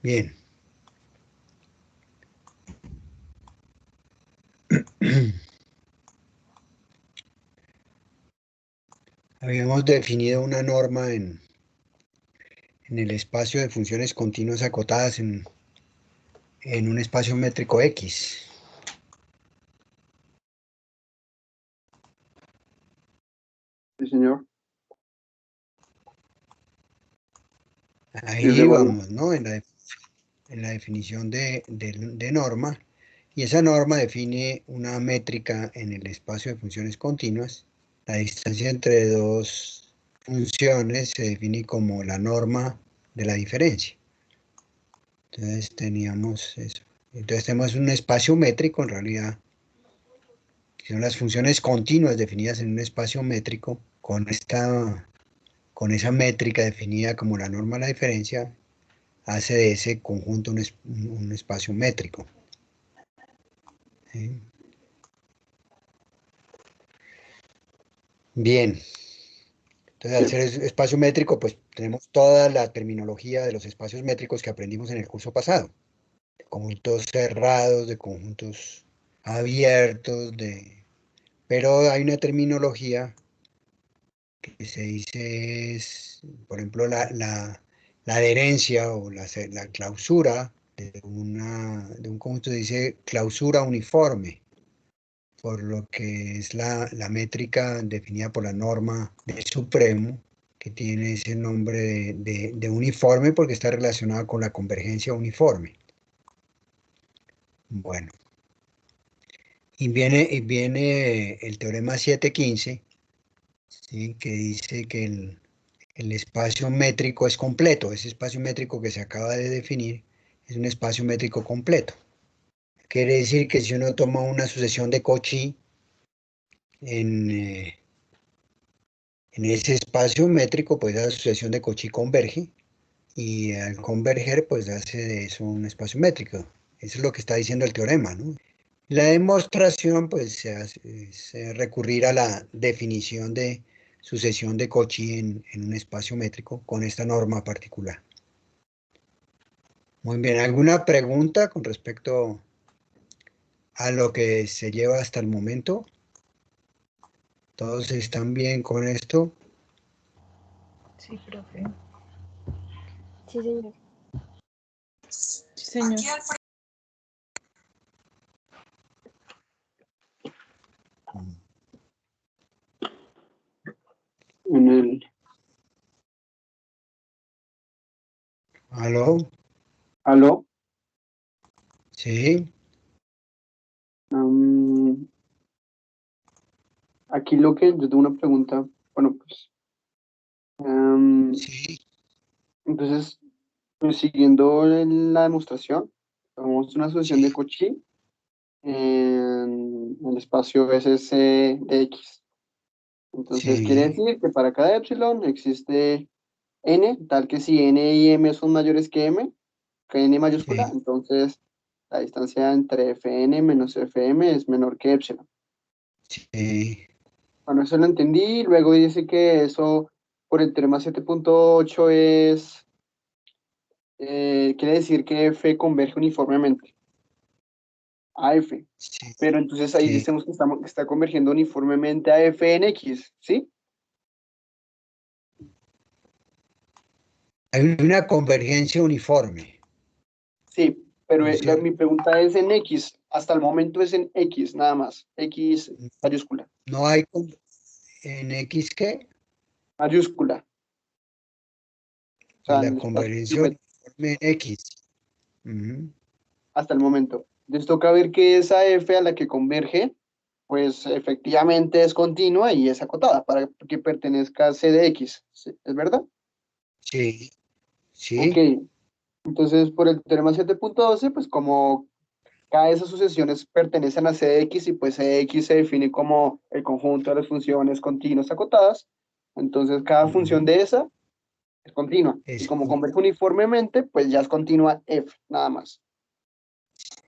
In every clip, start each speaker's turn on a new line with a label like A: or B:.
A: Bien. Habíamos definido una norma en el espacio de funciones continuas acotadas en un espacio métrico X.
B: Sí, señor. Sí,
A: Ahí
B: recuerdo.
A: vamos, ¿no? En la definición de norma. Y esa norma define una métrica en el espacio de funciones continuas. La distancia entre dos funciones se define como la norma de la diferencia. Entonces teníamos eso. Entonces tenemos un espacio métrico en realidad, que son las funciones continuas definidas en un espacio métrico con esa métrica definida como la norma de la diferencia, hace de ese conjunto un espacio métrico. ¿Sí? Bien, entonces al
B: Bien.
A: ser espacio métrico, pues tenemos toda la terminología de los espacios métricos que aprendimos en el curso pasado. De conjuntos cerrados, de conjuntos abiertos, pero hay una terminología que se dice es, por ejemplo, la adherencia o la clausura de un conjunto se dice clausura uniforme, por lo que es la métrica definida por la norma de Supremo, que tiene ese nombre de uniforme porque está relacionada con la convergencia uniforme. Bueno, y viene el teorema 715, ¿sí? Que dice que el espacio métrico es completo. Ese espacio métrico que se acaba de definir es un espacio métrico completo. Quiere decir que si uno toma una sucesión de Cauchy en ese espacio métrico, pues la sucesión de Cauchy converge y al converger, pues hace de eso un espacio métrico. Eso es lo que está diciendo el teorema, ¿no? La demostración, pues, es recurrir a la definición de sucesión de Cauchy en un espacio métrico con esta norma particular. Muy bien, ¿alguna pregunta con respecto a lo que se lleva hasta el momento? ¿Todos están bien con esto?
C: Sí, profe.
D: Sí, señor.
C: Sí, señor.
B: En el...
A: ¿Aló?
B: ¿Aló?
A: ¿Sí?
B: Am, aquí lo que yo tengo una pregunta. Bueno, pues.
A: Sí,
B: Entonces, pues siguiendo la demostración, tomamos una solución de
A: sí,
B: Cauchy en el espacio SC de X. Entonces, quiere
A: sí,
B: decir que para cada epsilon existe n, tal que si n y m son mayores que n mayúscula,
A: sí,
B: entonces la distancia entre Fn menos Fm es menor que epsilon.
A: sí,
B: Bueno, eso lo entendí. Luego dice que eso por el teorema 7.8 quiere decir que F converge uniformemente a F.
A: sí,
B: Pero entonces ahí
A: sí.
B: decimos que está convergiendo uniformemente a F en X, ¿sí?
A: Hay una convergencia uniforme,
B: Sí, pero
A: ¿no es cierto?
B: mi pregunta es en X. Hasta el momento es en X, nada más. X mayúscula.
A: No hay en X que
B: Mayúscula. O sea, en
A: la
B: el espacio
A: convergencia
B: geométrico,
A: uniforme en X. Ujú.
B: hasta el momento. Entonces toca ver que esa F a la que converge, pues efectivamente es continua y es acotada para que pertenezca a C de X. ¿Sí? ¿Es verdad?
A: Sí,
B: Ok.
A: sí,
B: Entonces, por el teorema 7.12, pues como cada de esas sucesiones pertenecen a CX y pues CX se define como el conjunto de las funciones continuas acotadas. Entonces cada función
A: ujú.
B: de esa es continua. Y
A: Es,
B: como converge uniformemente, pues ya es continua F, nada más.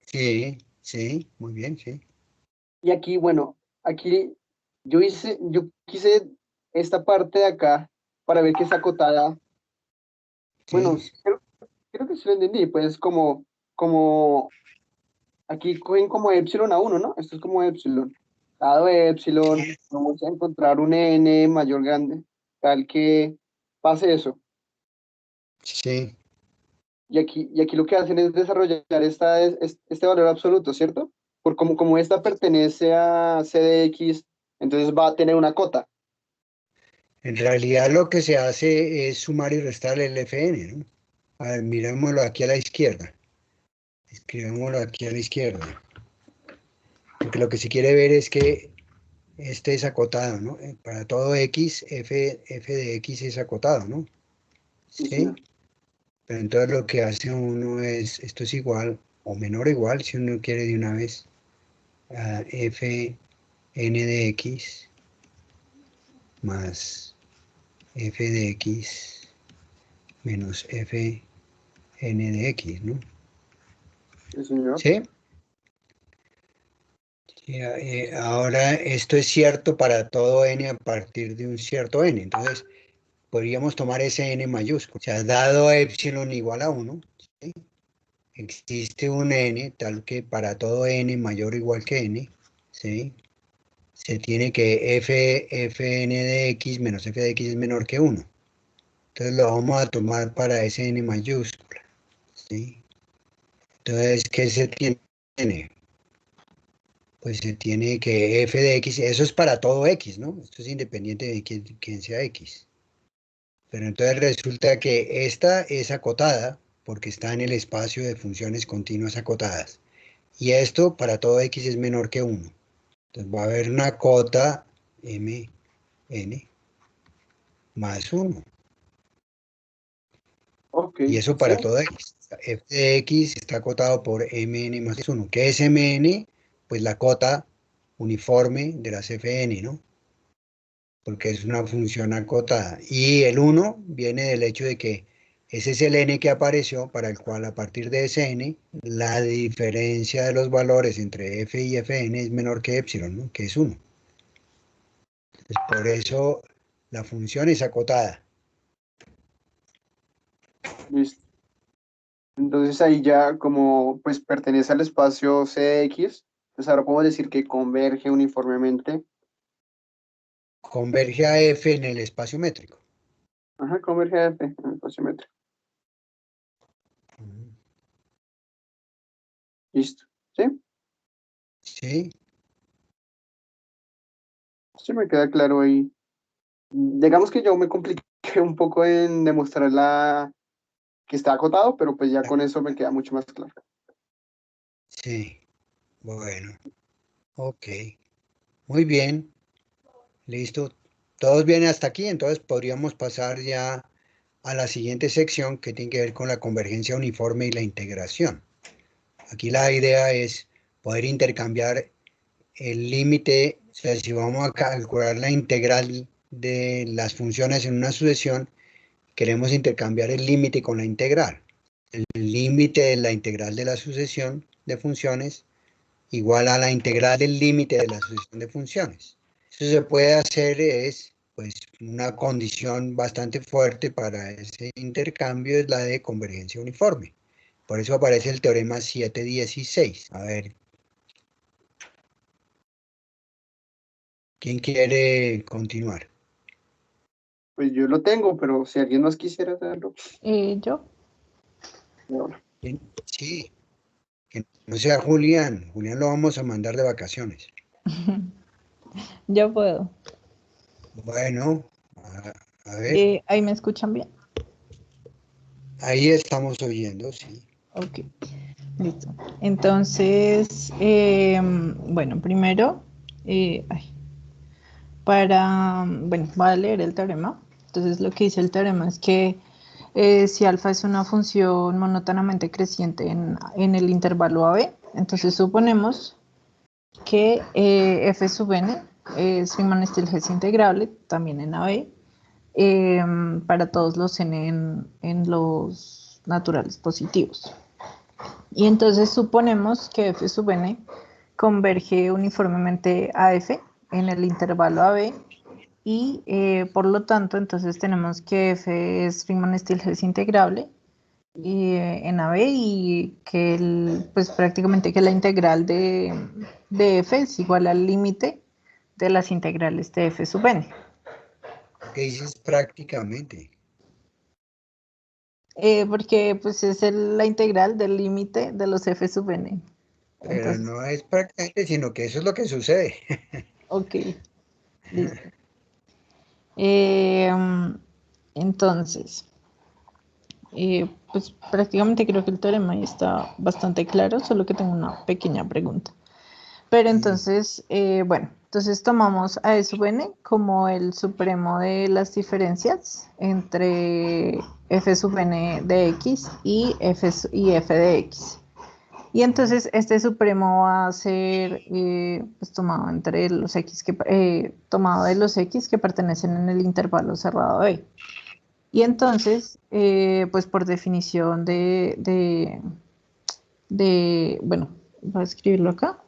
A: sí, sí, muy bien, sí,
B: Y aquí, bueno, aquí yo quise esta parte de acá para ver que es acotada. Bueno,
A: sí,
B: creo creo que sí lo entendí, pues como aquí cogen como epsilon a uno, ¿no? Esto es como epsilon. Dado epsilon, vamos a encontrar un n mayor grande, tal que pase eso.
A: Sí,
B: Y aquí lo que hacen es desarrollar este valor absoluto, ¿cierto? Por como esta pertenece a C de X, entonces va a tener una cota.
A: en realidad lo que se hace es sumar y restar el fn, ¿no? A ver, mirémoslo aquí a la izquierda. Escribámoslo aquí a la izquierda. Porque lo que se quiere ver es que este es acotado, ¿no? Para todo x, f de x es acotado, ¿no?
B: Sí,
A: ¿Sí?
B: señor.
A: Pero entonces lo que hace uno es, esto es igual o menor o igual, si uno quiere de una vez, a f n de x más f de x menos f n de x, ¿no?
B: Sí, señor.
A: ¿Sí? Ahora esto es cierto para todo n a partir de un cierto n. Entonces podríamos tomar ese n mayúsculo. O sea, dado epsilon igual a 1, ¿sí? Existe un n tal que para todo n mayor o igual que n, ¿sí? Se tiene que fn de x menos f de x es menor que 1. Entonces lo vamos a tomar para ese n mayúscula, ¿sí? Entonces, ¿qué se tiene? Pues se tiene que f de x, eso es para todo x, ¿no? Esto es independiente de quién sea x. Pero entonces resulta que esta es acotada porque está en el espacio de funciones continuas acotadas. Y esto para todo x es menor que 1. Entonces va a haber una cota m n más 1.
B: Ok,
A: Y eso
B: sí.
A: para todo x. F de x está acotado por mn más 1. ¿Qué es mn? Pues la cota uniforme de las fn, ¿no? Porque es una función acotada. Y el 1 viene del hecho de que ese es el n que apareció, para el cual a partir de ese n, la diferencia de los valores entre f y fn es menor que epsilon, ¿no? Que es 1. Entonces, por eso la función es acotada.
B: Listo. Entonces ahí ya como pues pertenece al espacio CX, pues ahora podemos decir que converge uniformemente.
A: Converge a f en el espacio métrico.
B: Ajá, converge en el espacio métrico. Listo. ¿Sí?
A: ¿Sí?
B: Sí me queda claro ahí. Digamos que yo me compliqué un poco en demostrar que está acotado, pero pues ya con eso me queda mucho más claro.
A: Sí. Bueno. Ok. Muy bien. Listo. Todos vienen hasta aquí, entonces podríamos pasar ya a la siguiente sección que tiene que ver con la convergencia uniforme y la integración. Aquí la idea es poder intercambiar el límite, o sea, si vamos a calcular la integral de las funciones en una sucesión, queremos intercambiar el límite con la integral. El límite de la integral de la sucesión de funciones igual a la integral del límite de la sucesión de funciones. Eso se puede hacer, es pues una condición bastante fuerte para ese intercambio, es la de convergencia uniforme. Por eso aparece el teorema 716. A ver, ¿quién quiere continuar?
B: Pues yo lo tengo, pero si alguien más quisiera hacerlo,
C: Yo.
B: bueno.
A: Sí, que no sea Julián. Julián lo vamos a mandar de vacaciones.
C: Yo puedo.
A: Bueno, a ver,
C: ¿Ahí me escuchan bien?
A: ahí estamos oyendo, sí.
C: Ok, listo. Entonces, bueno, primero, bueno, voy a leer el teorema. Entonces, lo que dice el teorema es que si alfa es una función monótonamente creciente en el intervalo AB, entonces suponemos que f sub n es Riemann-Stieltjes integrable, también en AB, para todos los n en los naturales positivos. Y entonces suponemos que f sub n converge uniformemente a f en el intervalo AB y por lo tanto entonces tenemos que f es Riemann-Stieltjes integrable en AB y que pues prácticamente que la integral de f es igual al límite de las integrales de f sub n.
A: ¿Qué dices prácticamente?
C: Porque pues es la integral del límite de los f sub n.
A: Pero
C: Entonces,
A: no es prácticamente, sino que eso es lo que sucede.
C: ok, listo. Eh, entonces, pues prácticamente creo que el teorema ahí está bastante claro, solo que tengo una pequeña pregunta. Pero entonces, bueno, entonces tomamos a E sub n como el supremo de las diferencias entre f sub n de x y f de x. Y entonces este supremo va a ser pues tomado entre los x tomado de los x que pertenecen en el intervalo cerrado B. Y entonces, pues por definición bueno, voy a escribirlo acá.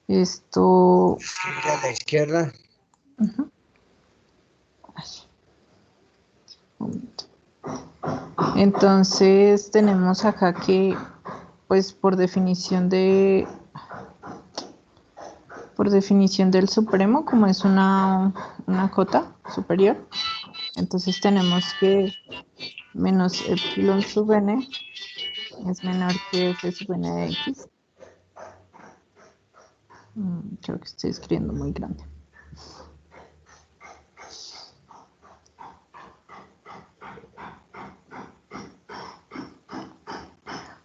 C: Esto.
A: Escribe a la izquierda.
C: Ujú. Ay, un momento. Entonces tenemos acá que, pues por definición del supremo, como es una cota superior, entonces tenemos que menos epsilon sub n es menor que f sub n de x. Creo que estoy escribiendo muy grande.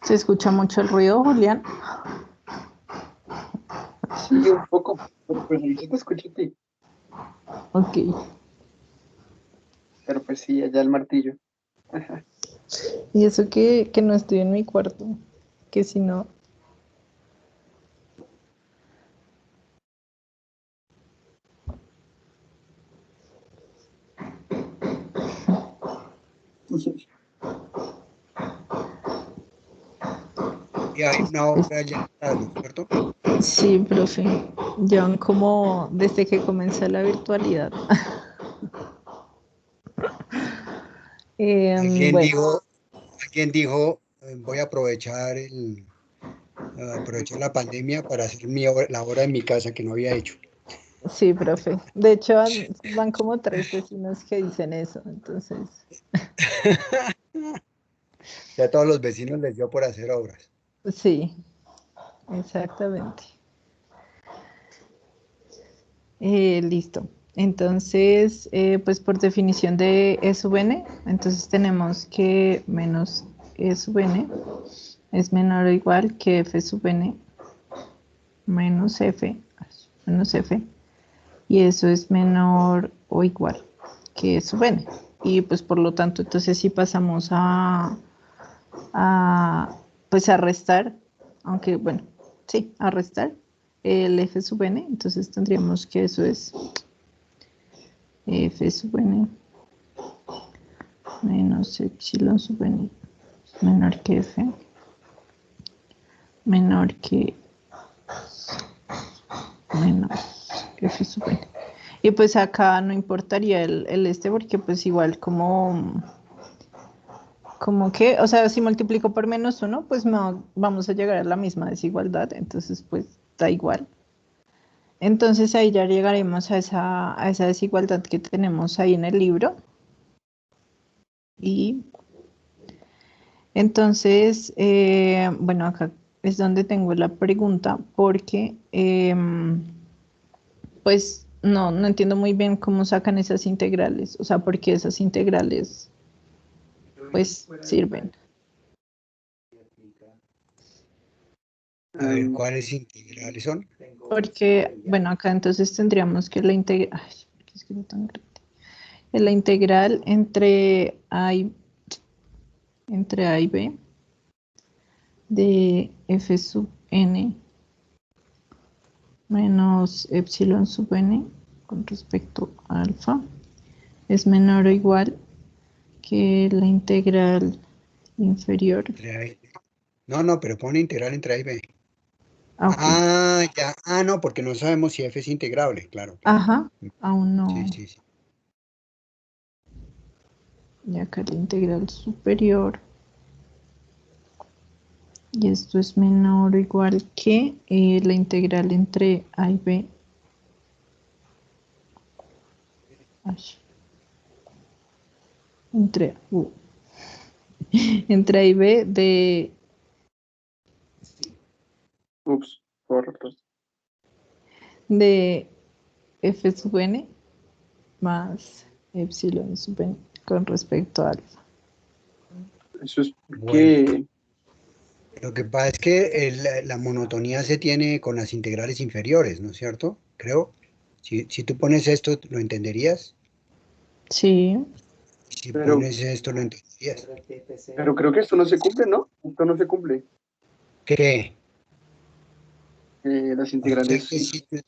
C: ¿Se escucha mucho el ruido, Julián?
B: Sí, un poco, pero pues ahí sí te escucho a ti.
C: Ok.
B: Pero pues sí, allá el martillo.
C: Y eso que no estoy en mi cuarto, que si no.
A: Y hay una obra ya, ¿no es cierto?
C: Sí, profe. Llevan como desde que comenzó la virtualidad.
A: Alguien
C: Bueno,
A: dijo, voy a aprovechar la pandemia para hacer la obra en mi casa que no había hecho.
C: sí, profe. De hecho, van como 3 vecinos que dicen eso, entonces.
A: Ya a todos los vecinos les dio por hacer obras.
C: Sí, exactamente. Listo. Entonces, pues por definición de E sub n, entonces tenemos que menos E sub n es menor o igual que f sub n menos f, y eso es menor o igual que E sub n. Y pues por lo tanto, entonces si pasamos pues a restar, aunque bueno, sí, a restar el f sub n, entonces tendríamos que eso es f sub n menos epsilon sub n menor que f, menor que menos f sub n. Y pues acá no importaría el este porque pues igual como que, o sea, si multiplico por menos 1, pues vamos a llegar a la misma desigualdad, entonces pues da igual. Entonces ahí ya llegaremos a esa desigualdad que tenemos ahí en el libro. Y entonces, bueno, acá es donde tengo la pregunta porque pues no entiendo muy bien cómo sacan esas integrales, o sea, por qué esas integrales pues sirven.
A: A ver, ¿cuáles integrales son?
C: Porque, bueno, acá entonces tendríamos que la integral, ¿por qué escribo tan grande? La integral entre A y B de f sub n menos epsilon sub n con respecto a alfa es menor o igual que la integral inferior.
A: No, pero pone integral entre A y B.
C: Ok.
A: Ya. No, porque no sabemos si f es integrable, claro.
C: Ajá, aún
A: Sí,
C: no.
A: sí, sí.
C: Y acá la integral superior Y esto es menor o igual que la integral entre A y B. Ay. Entre A y B
B: Ups, correcto.
C: de F sub n más epsilon sub n con respecto a alfa.
B: Eso es
A: Bueno,
B: que,
A: lo que pasa es que la monotonía se tiene con las integrales inferiores, ¿no es cierto? Creo. Si tú pones esto, ¿lo entenderías?
C: Sí,
A: Si
B: pero,
A: pones esto, ¿lo entenderías?
B: pero creo que esto no se cumple, ¿no? Esto no se cumple.
A: ¿Qué?
B: Las
A: O sea
B: integrales.
A: que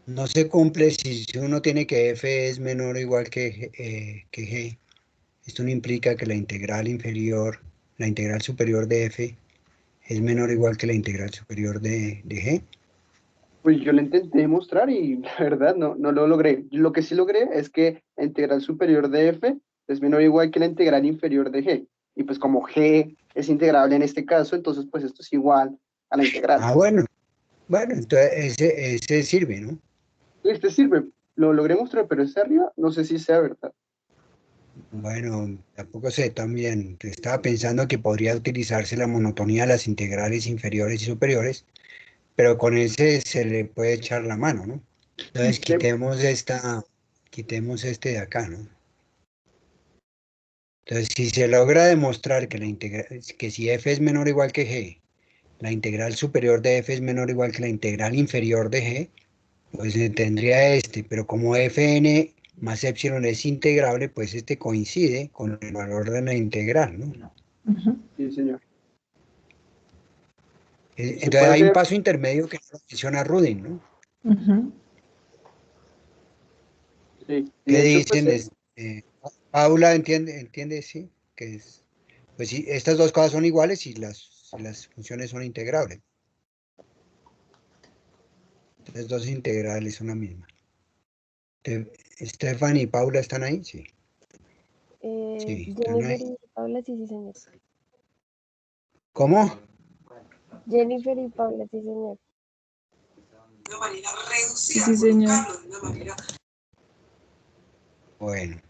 A: no se cumple si uno tiene que f es menor o igual que g. Esto no implica que la integral inferior, la integral superior de f es menor o igual que la integral superior de g.
B: Pues yo lo intenté demostrar y la verdad no lo logré. Lo que sí logré es que la integral superior de f es menor o igual que la integral inferior de g. Y pues como g es integrable en este caso, entonces pues esto es igual a la integral.
A: Ah, bueno, entonces ese sirve, ¿no?
B: Este sirve, lo logré mostrar, pero ese arriba no sé si sea verdad.
A: Bueno, tampoco sé, también estaba pensando que podría utilizarse la monotonía de las integrales inferiores y superiores, pero con ese se le puede echar la mano, ¿no? Entonces quitemos este de acá, ¿no? Entonces, si se logra demostrar que si f es menor o igual que g, la integral superior de f es menor o igual que la integral inferior de g, pues se tendría este, pero como fn más epsilon es integrable, pues este coincide con el valor de la integral, ¿no?
C: ujú,
B: Sí, señor. Se
A: Entonces
B: puede
A: hay un
B: hacer,
A: paso intermedio que no menciona Rudin, ¿no?
C: ujú.
B: sí.
A: ¿Qué
B: De hecho, pues
A: dicen? Paula entiende, sí, que es, pues sí, estas dos cosas son iguales y las funciones son integrables. Las dos integrales son la misma. Estefan y Paula están ahí, sí. Sí, están
D: Jennifer
A: ahí.
D: y Paula, sí, sí, señor.
A: ¿Cómo?
D: Jennifer y Paula, sí, señor.
C: Sí, sí, señor.
A: Bueno.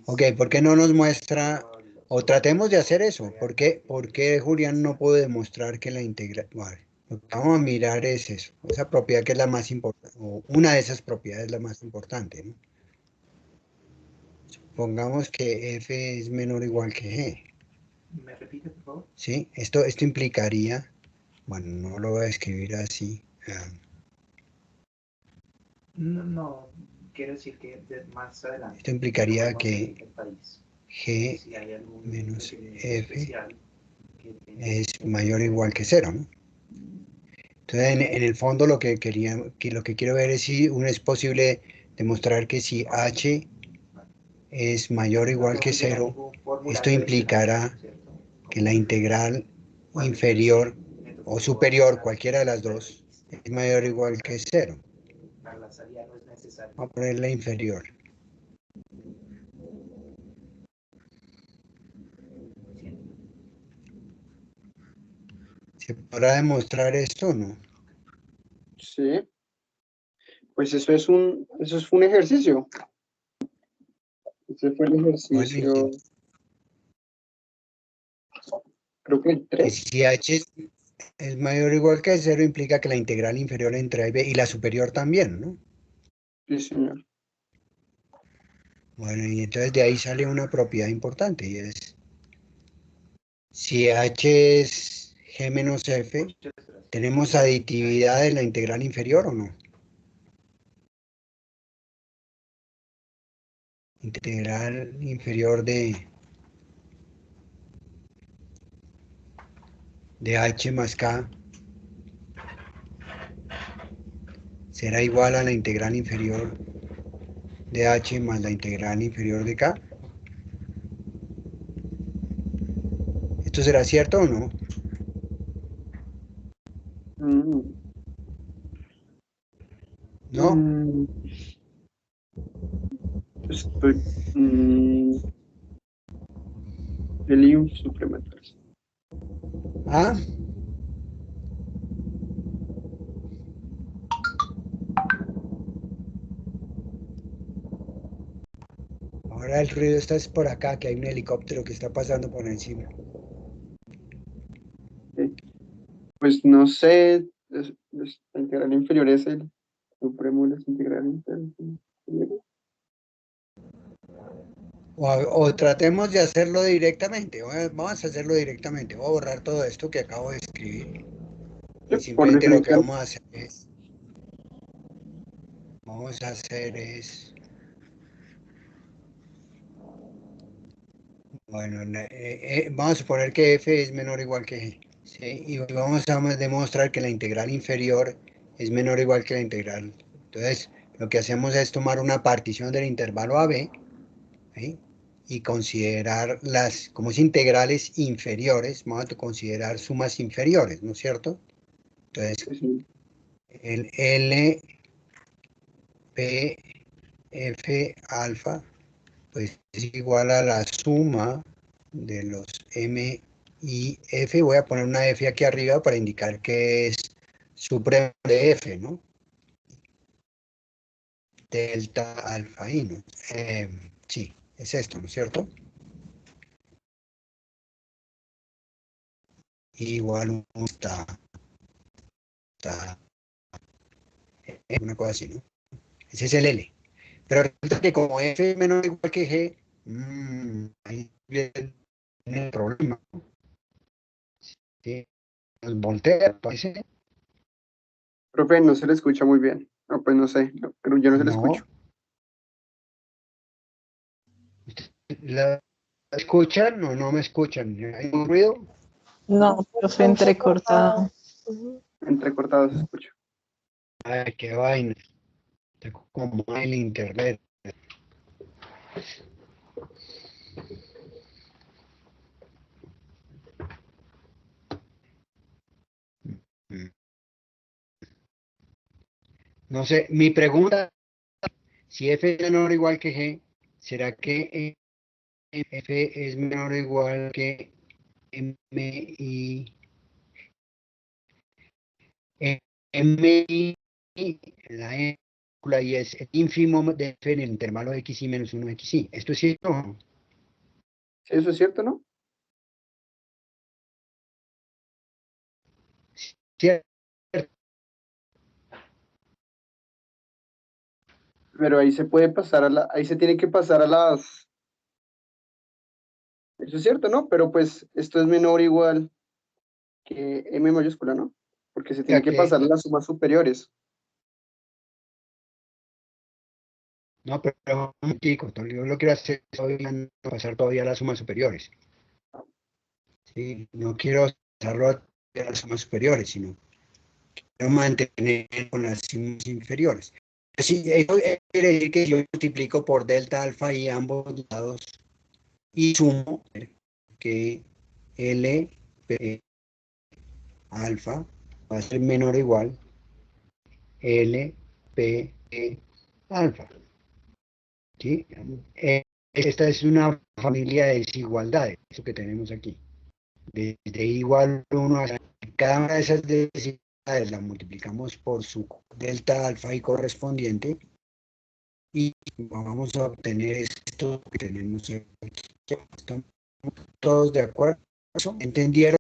A: Ok, ¿por qué no nos muestra, o tratemos de hacer eso? ¿Por qué Julián no puede demostrar que la integral, vale, lo que vamos a mirar es eso, esa propiedad que es la más importante, o una de esas propiedades es la más importante, ¿no? Supongamos que f es menor o igual que g. ¿Me repite, por favor? Sí, esto implicaría, bueno, no lo voy a escribir así.
E: No, quiero decir que más adelante.
A: Esto implicaría que
E: El país.
A: g
E: Si hay algún
A: menos
E: requerimiento
A: f
E: especial que tenga
A: es mayor o igual que cero, ¿no? Entonces, en el fondo lo que lo que quiero ver es si es posible demostrar que si h es mayor o igual que cero, esto implicará que la integral inferior o superior, cualquiera de las dos, es mayor o igual que cero.
E: para la salida no es necesario.
A: Vamos a poner la inferior. ¿Se podrá demostrar esto o no?
B: sí, pues eso es un ejercicio. Ese fue el
A: Bueno,
B: ejercicio, creo que el
A: que
B: 3.
A: si h es mayor o igual que cero implica que la integral inferior entre a y b y la superior también, ¿no?
B: Sí, señor.
A: Bueno, y entonces de ahí sale una propiedad importante y es si h es g menos f, ¿tenemos aditividad de la integral inferior o no? Integral inferior de h más k será igual a la integral inferior de h más la integral inferior de k. ¿Esto será cierto o no?
B: Mm,
A: ¿No?
B: mm, estoy, mm, el IUF suplementario.
A: ¿Ah? Ahora el ruido está es por acá, que hay un helicóptero que está pasando por encima.
B: Pues no sé, la integral inferior es el supremo de las integrales inferiores.
A: O tratemos de hacerlo directamente. Vamos a hacerlo directamente. Voy a borrar todo esto que acabo de escribir. Y
B: Por
A: simplemente lo que
B: definición,
A: vamos a hacer es, bueno, vamos a suponer que f es menor o igual que g. ¿Sí? Y vamos a demostrar que la integral inferior es menor o igual que la integral. Entonces, lo que hacemos es tomar una partición del intervalo AB, ¿sí? Y considerar como es integrales inferiores, vamos a considerar sumas inferiores, ¿no es cierto? Entonces,
B: pues,
A: el L, P, F, alfa, pues es igual a la suma de los M y F. Voy a poner una F aquí arriba para indicar que es supremo de F, ¿no? Delta alfa I, ¿no? Sí, es esto, ¿no es cierto? Igual está una cosa así, ¿no? Ese es el L. Pero resulta que como F es menor o igual que G, ahí viene el problema, ¿sí? Nos voltea, parece.
B: profe, no se le escucha muy bien. No, pues no sé, pero yo no se le escucho.
A: No, ¿la escuchan o no me escuchan? ¿Hay un ruido?
C: No, profe, entrecortado.
D: Ujú.
B: Entrecortado se escucha.
A: Ay, qué vaina. Está como el internet. Mm. No sé, mi pregunta, si F es menor o igual que G, ¿será que F es menor o igual que M y la E y es el ínfimo de F en el intervalo xy menos 1 xy? ¿Esto es cierto o no?
B: Sí, eso es cierto, ¿no?
A: ¿Cierto?
B: Pero ahí se puede pasar ahí se tiene que pasar a las, eso es cierto, ¿no? Pero pues esto es menor o igual que M mayúscula, ¿no? Porque se tiene
A: Ya
B: que
A: que,
B: pasar a las sumas superiores.
A: no, pero un chico, yo lo quiero hacer todavía, no pasar todavía a las sumas superiores. ¿Sí? No quiero pasarlo a las sumas superiores, sino quiero mantener con las sumas inferiores. Sí, eso quiere decir que yo multiplico por delta alfa y ambos lados y sumo que L P alfa va a ser menor o igual L P alfa. ¿Sí? Esta es una familia de desigualdades, eso que tenemos aquí. Desde igual 1 a cada una de esas desigualdades la multiplicamos por su delta alfa y correspondiente y vamos a obtener esto que tenemos aquí. ¿Estamos todos de acuerdo? ¿Entendieron?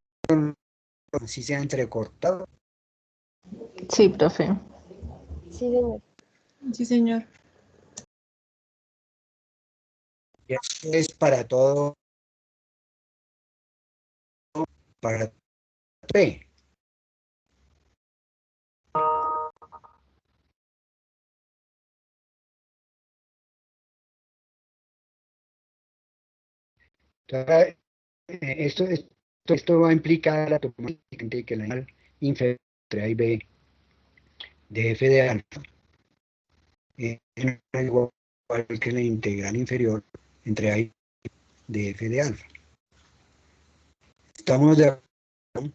A: Así se ha entrecortado.
C: Sí, profe.
D: Sí, señor.
C: Sí, señor.
A: Y eso es para todo, para P. Entonces, esto va a implicar automáticamente que la integral inferior entre A y B de f de alfa es igual que la integral inferior entre A y de f de alfa. ¿Estamos de acuerdo?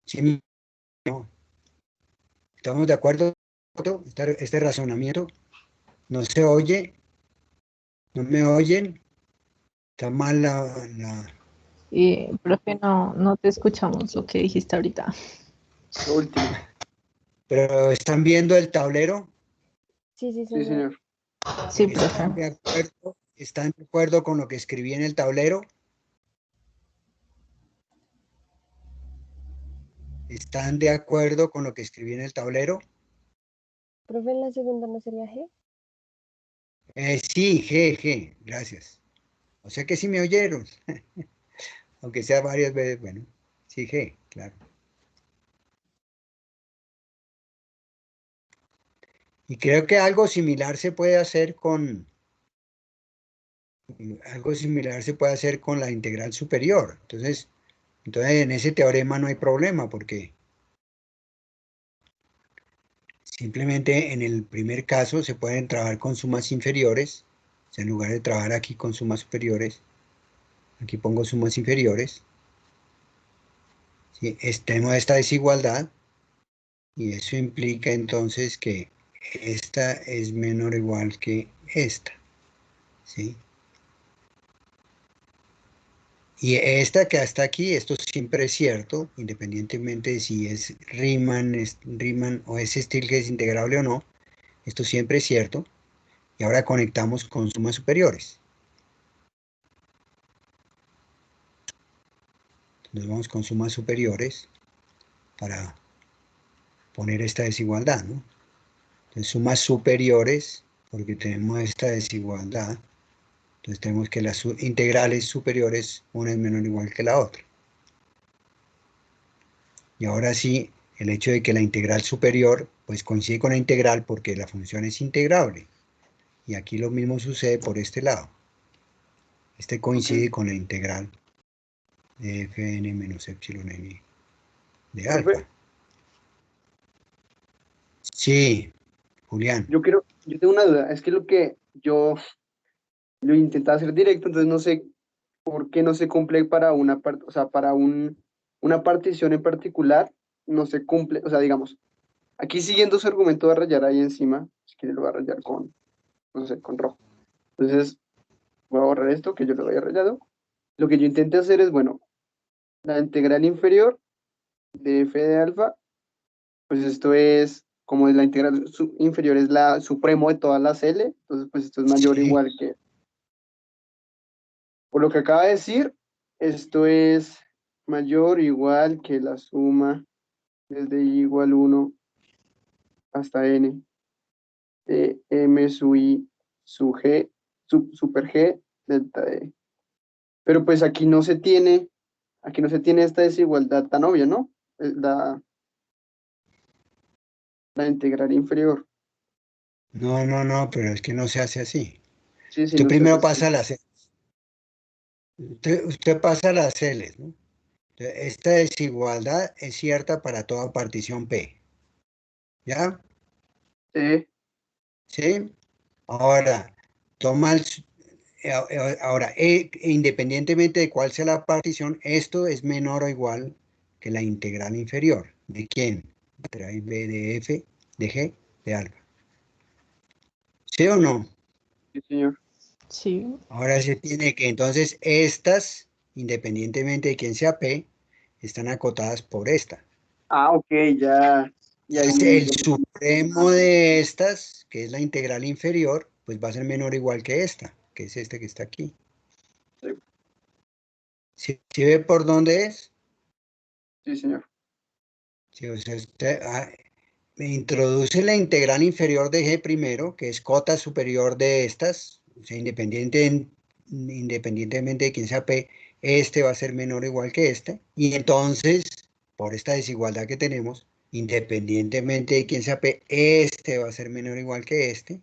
A: Sí, no. ¿Estamos de acuerdo? este razonamiento, no se oye, no me oyen, está mal
C: Profe, no te escuchamos lo que dijiste ahorita.
B: Lo último.
A: pero ¿están viendo el tablero?
D: Sí, sí,
B: Sí,
D: señor.
B: señor.
C: Sí,
A: ¿Están
C: profe.
A: de acuerdo? ¿Están de acuerdo con lo que escribí en el tablero? ¿Están de acuerdo con lo que escribí en el tablero?
D: Profe, en la segunda no sería G.
A: Sí, G, gracias. O sea que sí me oyeron, aunque sea varias veces, bueno, sí, G, claro. Y creo que algo similar se puede hacer con la integral superior. Entonces en ese teorema no hay problema porque simplemente en el primer caso se pueden trabajar con sumas inferiores. O sea, en lugar de trabajar aquí con sumas superiores, aquí pongo sumas inferiores. ¿Sí? Tengo esta desigualdad y eso implica entonces que esta es menor o igual que esta. ¿Sí? Y esta que hasta aquí, esto siempre es cierto, independientemente de si es Riemann o es Stieltjes integrable o no, esto siempre es cierto. Y ahora conectamos con sumas superiores. Entonces vamos con sumas superiores para poner esta desigualdad, ¿no? Entonces sumas superiores, porque tenemos esta desigualdad, entonces tenemos que las integrales superiores, una es menor o igual que la otra. Y ahora sí, el hecho de que la integral superior, pues coincide con la integral porque la función es integrable. Y aquí lo mismo sucede por este lado. Este coincide con la integral de fn menos epsilon n de
B: Profe,
A: alfa. Sí, Julián.
B: yo tengo una duda. Es que lo que yo lo intentaba hacer directo, entonces no sé por qué no se cumple para una parte, o sea, para una partición en particular, no se cumple, o sea, digamos, aquí siguiendo su argumento de rayar ahí encima, si quiere lo voy a rayar con, no sé, con rojo. Entonces, voy a borrar esto que yo lo había rayado. Lo que yo intenté hacer es, bueno, la integral inferior de f de alfa, pues esto es, como la integral inferior es la supremo de todas las L, entonces pues esto es mayor o
A: Sí,
B: igual que, por lo que acaba de decir, esto es mayor o igual que la suma desde i igual 1 hasta n de m sub i sub g, super g delta e. Pero pues aquí no se tiene esta desigualdad tan obvia, ¿no? La integral inferior.
A: no, pero es que no se hace así.
B: Sí, sí,
A: Usted
B: no se hace
A: primero
B: así.
A: pasa usted pasa las celes, ¿no? Entonces, esta desigualdad es cierta para toda partición P, ¿ya?
B: Sí,
A: ¿Sí? Ahora, toma ahora, independientemente de cuál sea la partición, esto es menor o igual que la integral inferior. ¿De quién? De B de F, de G, de alfa. ¿Sí o no?
B: sí, señor.
C: Sí.
A: Ahora se tiene que entonces estas, independientemente de quién sea P, están acotadas por esta.
B: Ah, ok, ya. Y
A: Entonces
B: ahí,
A: el supremo de estas, que es la integral inferior, pues va a ser menor o igual que esta, que es este que está aquí.
B: sí,
A: ¿Sí ve por dónde es?
B: sí, señor.
A: Sí, o sea, usted me introduce la integral inferior de G primero, que es cota superior de estas, o sea, independientemente de quién sea P, este va a ser menor o igual que este, y entonces, por esta desigualdad que tenemos, independientemente de quién sea P, este va a ser menor o igual que este,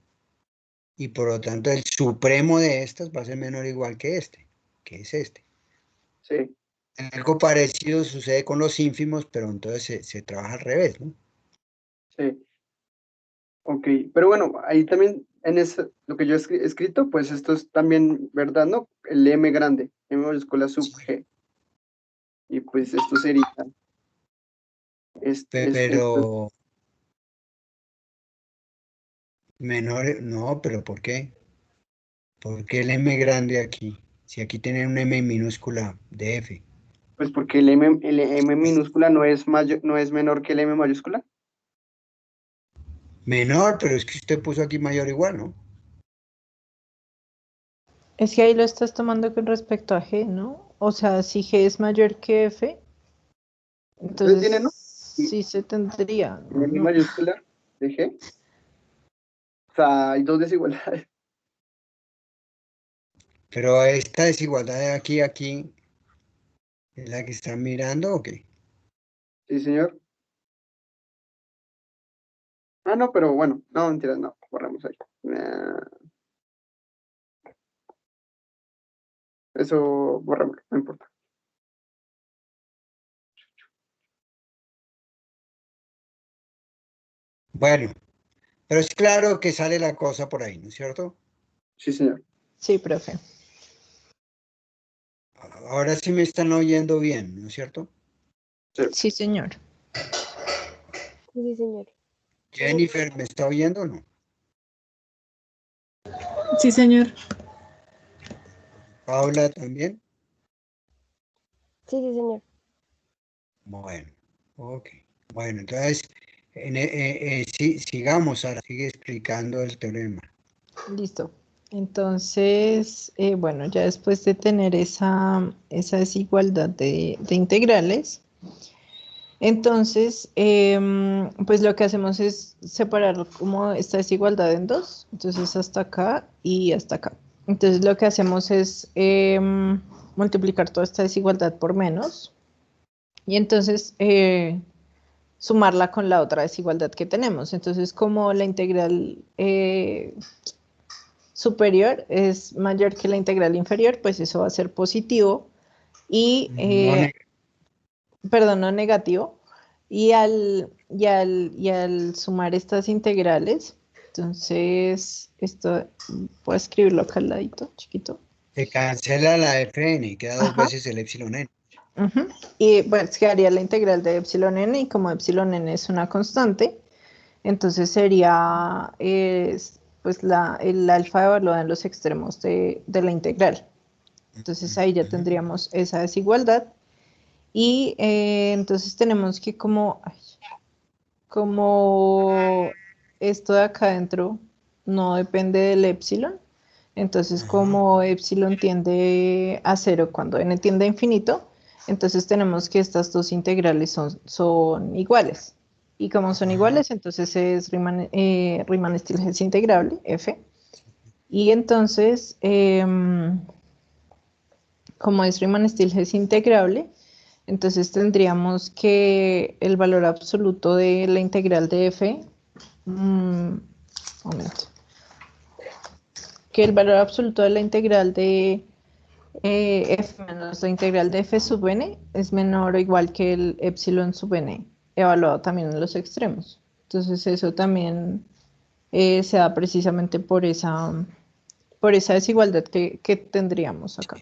A: y por lo tanto el supremo de estas va a ser menor o igual que este, que es este.
B: Sí,
A: Algo parecido sucede con los ínfimos, pero entonces se trabaja al revés, ¿no?
B: sí. Ok, pero bueno, ahí también lo que yo he escrito, pues esto es también verdad, ¿no? El M grande, M mayúscula sub
A: Sí.
B: G. Y pues esto sería, esto,
A: Pero Menor, no, pero ¿por qué? ¿Por qué el M grande aquí? Si aquí tienen un M minúscula de F.
B: Pues porque el M minúscula no es menor que el M mayúscula.
A: Menor, pero es que usted puso aquí mayor igual, ¿no?
C: Es que ahí lo estás tomando con respecto a G, ¿no? O sea, si G es mayor que F,
B: Entonces tiene,
C: entonces
B: ¿no? Y
C: sí se tendría,
B: el M
C: ¿no?
B: mayúscula de G. O sea, hay dos desigualdades.
A: Pero esta desigualdad de aquí, ¿es la que están mirando o qué?
B: Sí, señor. Ah, no, pero bueno, no, mentiras, no, borramos ahí. Eso borramos, no importa.
A: Bueno, pero es claro que sale la cosa por ahí, ¿no es cierto?
B: Sí, señor.
C: Sí, profe.
A: Ahora sí me están oyendo bien, ¿no es cierto?
C: Sí, señor.
D: Sí, sí, señor.
A: Jennifer, ¿me está oyendo o no?
F: Sí, señor.
A: Paula también.
D: Sí, sí, señor.
A: Bueno, ok. Bueno, entonces, sí, sigamos ahora, sigue explicando el teorema.
C: Listo. Entonces, bueno, ya después de tener esa desigualdad de integrales, entonces, pues lo que hacemos es separar como esta desigualdad en dos, entonces hasta acá y hasta acá. Entonces lo que hacemos es multiplicar toda esta desigualdad por menos y entonces sumarla con la otra desigualdad que tenemos. Entonces, como la integral superior es mayor que la integral inferior, pues eso va a ser positivo y,
A: No,
C: perdón, no negativo. Y al sumar estas integrales, entonces, esto, voy a escribirlo acá al ladito, chiquito.
A: se cancela la Fn y queda dos
C: Ajá.
A: veces el epsilon n.
C: Ujú. Y bueno, quedaría la integral de epsilon n, y como epsilon n es una constante, entonces sería pues el alfa evaluado en los extremos de la integral. Entonces ahí ya tendríamos esa desigualdad. Y entonces tenemos que como esto de acá adentro no depende del epsilon, entonces como epsilon tiende a cero cuando n tiende a infinito, entonces tenemos que estas dos integrales son iguales. Y como son iguales, entonces es Riemann-Stieltjes integrable, f. Y entonces, como es Riemann-Stieltjes integrable, entonces tendríamos que el valor absoluto de la integral de f, momento, que el valor absoluto de la integral de f menos la integral de f sub n es menor o igual que el epsilon sub n, evaluado también en los extremos. Entonces eso también se da precisamente por esa desigualdad que tendríamos acá.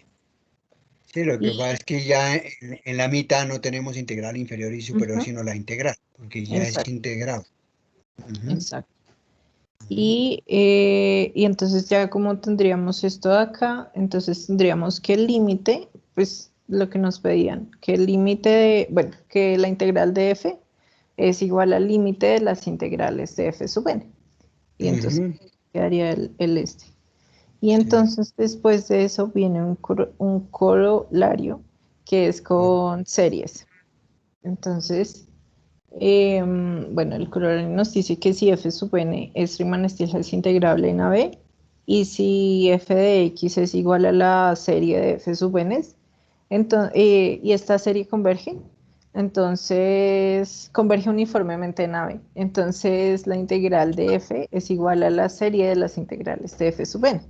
A: Sí, lo que
C: Y,
A: pasa es que ya en la mitad no tenemos integral inferior y superior,
C: ujú,
A: sino la integral, porque ya es
C: exacto,
A: integrado. Ujú,
C: exacto.
A: ujú.
C: Y entonces ya como tendríamos esto de acá, entonces tendríamos que el límite, pues lo que nos pedían, que el límite bueno, que la integral de f es igual al límite de las integrales de f sub n. Y entonces
A: Ujú,
C: quedaría el este. Y
A: sí.
C: entonces después de eso viene un corolario que es con series. Entonces, bueno, el corolario nos dice que si f sub n es Riemann-Stieltjes integrable en AB y si f de x es igual a la serie de f sub n, y esta serie converge, entonces converge uniformemente en AB. Entonces la integral de f es igual a la serie de las integrales de f sub n.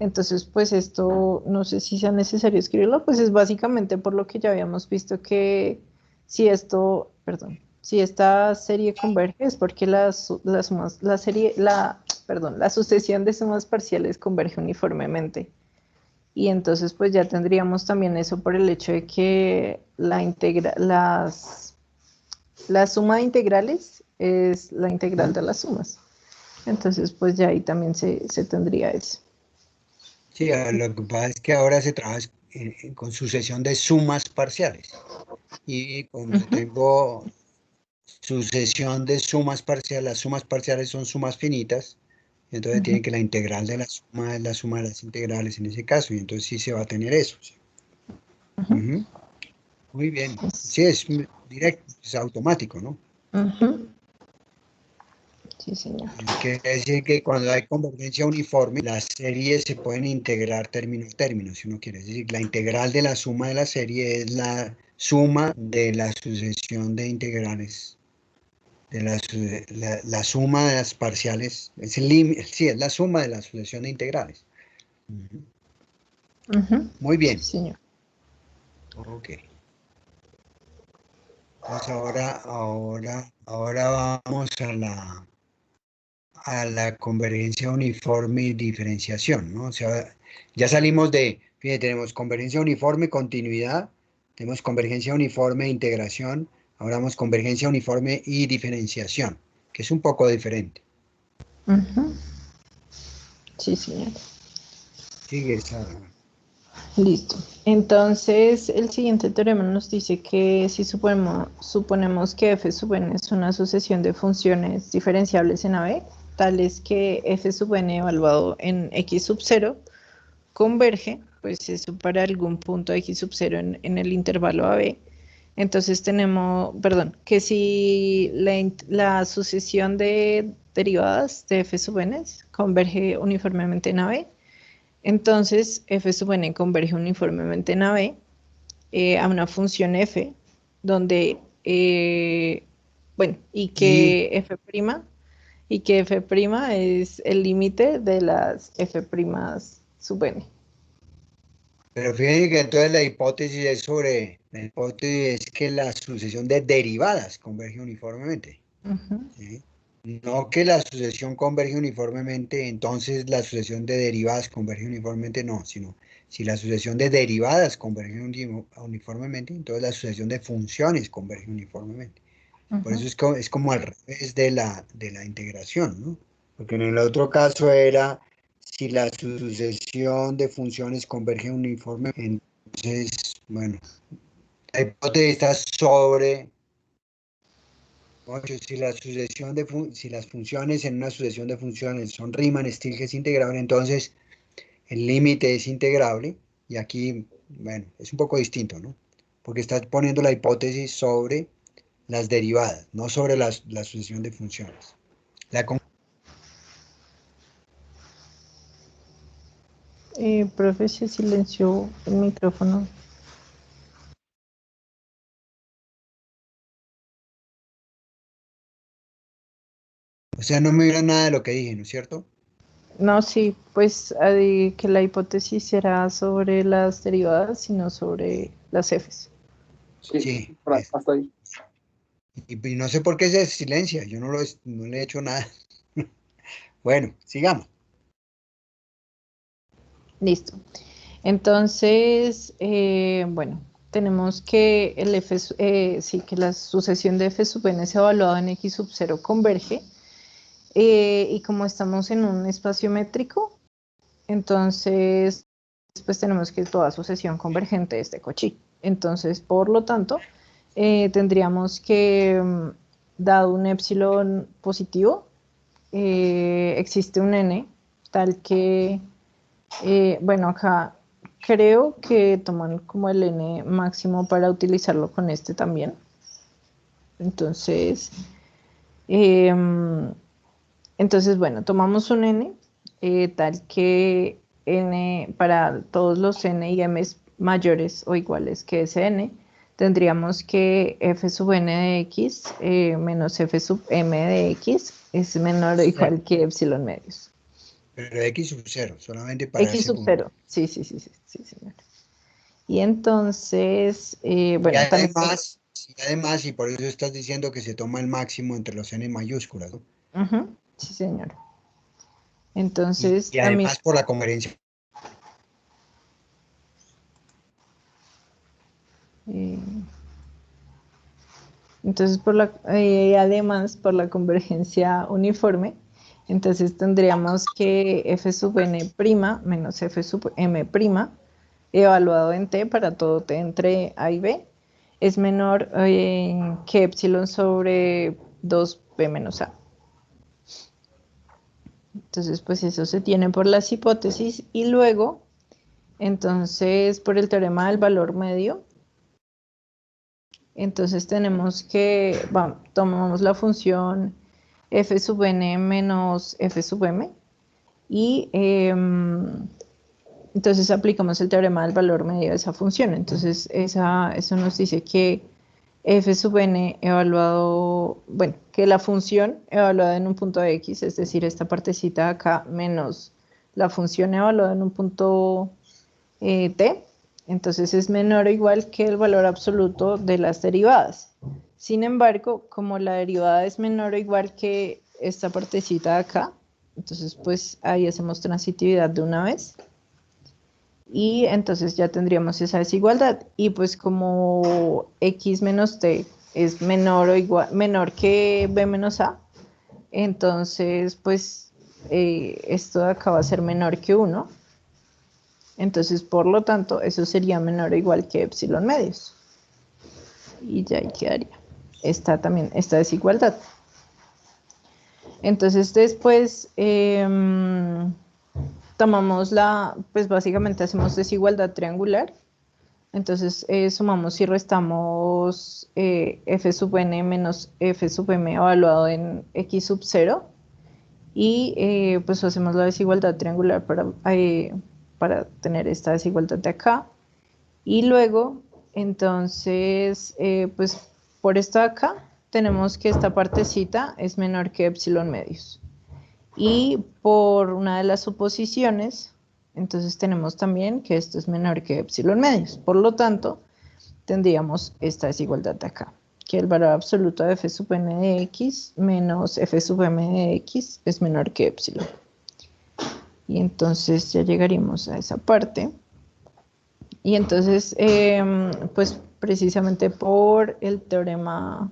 C: Entonces, pues esto no sé si sea necesario escribirlo, pues es básicamente por lo que ya habíamos visto que si esta serie converge es porque la sucesión de sumas parciales converge uniformemente. Y entonces pues ya tendríamos también eso por el hecho de que la suma de integrales es la integral de las sumas. Entonces, pues ya ahí también se tendría eso.
A: Sí, lo que pasa es que ahora se trabaja con sucesión de sumas parciales. Y como tengo sucesión de sumas parciales, las sumas parciales son sumas finitas, entonces tienen que la integral de la suma es la suma de las integrales en ese caso, y entonces sí se va a tener eso. ¿Sí? Ujú. Muy bien. Sí, es directo, es automático, ¿no?
C: Sí, señor.
A: Quiere decir que cuando hay convergencia uniforme, las series se pueden integrar término a término, si uno quiere. Es decir, la integral de la suma de la serie es la suma de la sucesión de integrales, de la suma de las parciales, es el límite, sí, es la suma de la sucesión de integrales. Muy
C: Sí,
A: bien.
C: señor.
A: Ok. Entonces ahora vamos a la convergencia uniforme y diferenciación, ¿no? O sea, ya salimos fíjate, tenemos convergencia uniforme, continuidad, tenemos convergencia uniforme, integración, ahora vamos convergencia uniforme y diferenciación, que es un poco diferente.
C: Sí, señor.
A: Sigue, Sara.
C: Listo. Entonces, el siguiente teorema nos dice que si suponemos que f sub n es una sucesión de funciones diferenciables en AB, tales que f sub n evaluado en x sub 0 converge, pues eso para algún punto x sub 0 en el intervalo AB. Entonces tenemos, perdón, que si la sucesión de derivadas de f sub n converge uniformemente en AB, entonces f sub n converge uniformemente en AB a una función f, donde, bueno,
A: Y,
C: y que f' es el límite de las f' sub n.
A: pero fíjense que entonces la hipótesis es que la sucesión de derivadas converge uniformemente. ¿Sí? No que la sucesión converge uniformemente, entonces la sucesión de derivadas converge uniformemente, no, sino si la sucesión de derivadas converge uniformemente, entonces la sucesión de funciones converge uniformemente. Por eso es como al revés de la integración, ¿no? Porque en el otro caso era si la sucesión de funciones converge uniformemente, entonces, bueno, la hipótesis está sobre. Ocho, si las funciones en una sucesión de funciones son Riemann-Stieltjes es integrable, entonces el límite es integrable, y aquí, bueno, es un poco distinto, ¿no? Porque estás poniendo la hipótesis sobre las derivadas, no sobre la sucesión de funciones.
C: Profe, se silenció el micrófono.
A: O sea, no me vieron nada de lo que dije, ¿no es cierto?
C: No, sí, pues que la hipótesis será sobre las derivadas, sino sobre las f's.
B: Sí,
A: Sí,
B: hasta ahí.
A: y no sé por qué se silencia, yo no le he hecho nada. Bueno, sigamos.
C: Listo. Entonces, bueno, tenemos que el sí, que la sucesión de f sub n es evaluada en x sub 0 converge. Y como estamos en un espacio métrico, entonces, pues tenemos que toda sucesión convergente es de Cauchy. Entonces, por lo tanto, tendríamos que, dado un epsilon positivo, existe un n tal que, bueno, acá creo que toman como el n máximo para utilizarlo con este también. Entonces, eh, bueno, tomamos un n tal que n para todos los n y m mayores o iguales que ese n, tendríamos que f sub n de x menos f sub m de x es menor o igual que epsilon medios.
A: Pero X sub 0, solamente para
C: X
A: ese
C: sub
A: punto.
C: 0, sí, sí, sí, sí, sí, señor. Y entonces,
A: Y
C: bueno, también...
A: además, y por eso estás diciendo que se toma el máximo entre los n mayúsculas, ¿no?
C: Sí, señor.
A: Y,
C: Entonces,
A: y
C: también...
A: además por la conferencia.
C: eh, entonces, además, por la convergencia uniforme, Entonces tendríamos que f sub n' menos f sub m' evaluado en t para todo t entre a y b es menor que epsilon sobre 2b menos a. Entonces, pues eso se tiene por las hipótesis y luego, entonces, por el teorema del valor medio, entonces tenemos que, tomamos la función f sub n menos f sub m y entonces aplicamos el teorema del valor medio de esa función. Entonces, eso nos dice que f sub n evaluado, bueno, que la función evaluada en un punto x, es decir, esta partecita de acá, menos la función evaluada en un punto t, entonces es menor o igual que el valor absoluto de las derivadas. Sin embargo, como la derivada es menor o igual que esta partecita de acá, entonces pues ahí hacemos transitividad de una vez. Y entonces ya tendríamos esa desigualdad. Y pues como x menos t es menor que b menos a, entonces pues esto de acá va a ser menor que 1. Entonces, por lo tanto, eso sería menor o igual que epsilon medios. Y ya ahí quedaría. Está también esta desigualdad. Entonces, después tomamos pues básicamente hacemos desigualdad triangular. Entonces, sumamos y restamos f sub n menos f sub m evaluado en x sub 0. Y pues hacemos la desigualdad triangular para tener esta desigualdad de acá. Y luego, entonces, pues por esto de acá, tenemos que esta partecita es menor que epsilon medios. Y por una de las suposiciones, entonces tenemos también que esto es menor que epsilon medios. Por lo tanto, tendríamos esta desigualdad de acá, que el valor absoluto de f sub n de x menos f sub m de x es menor que epsilon. Y entonces ya llegaríamos a esa parte. Y entonces, pues precisamente por el teorema,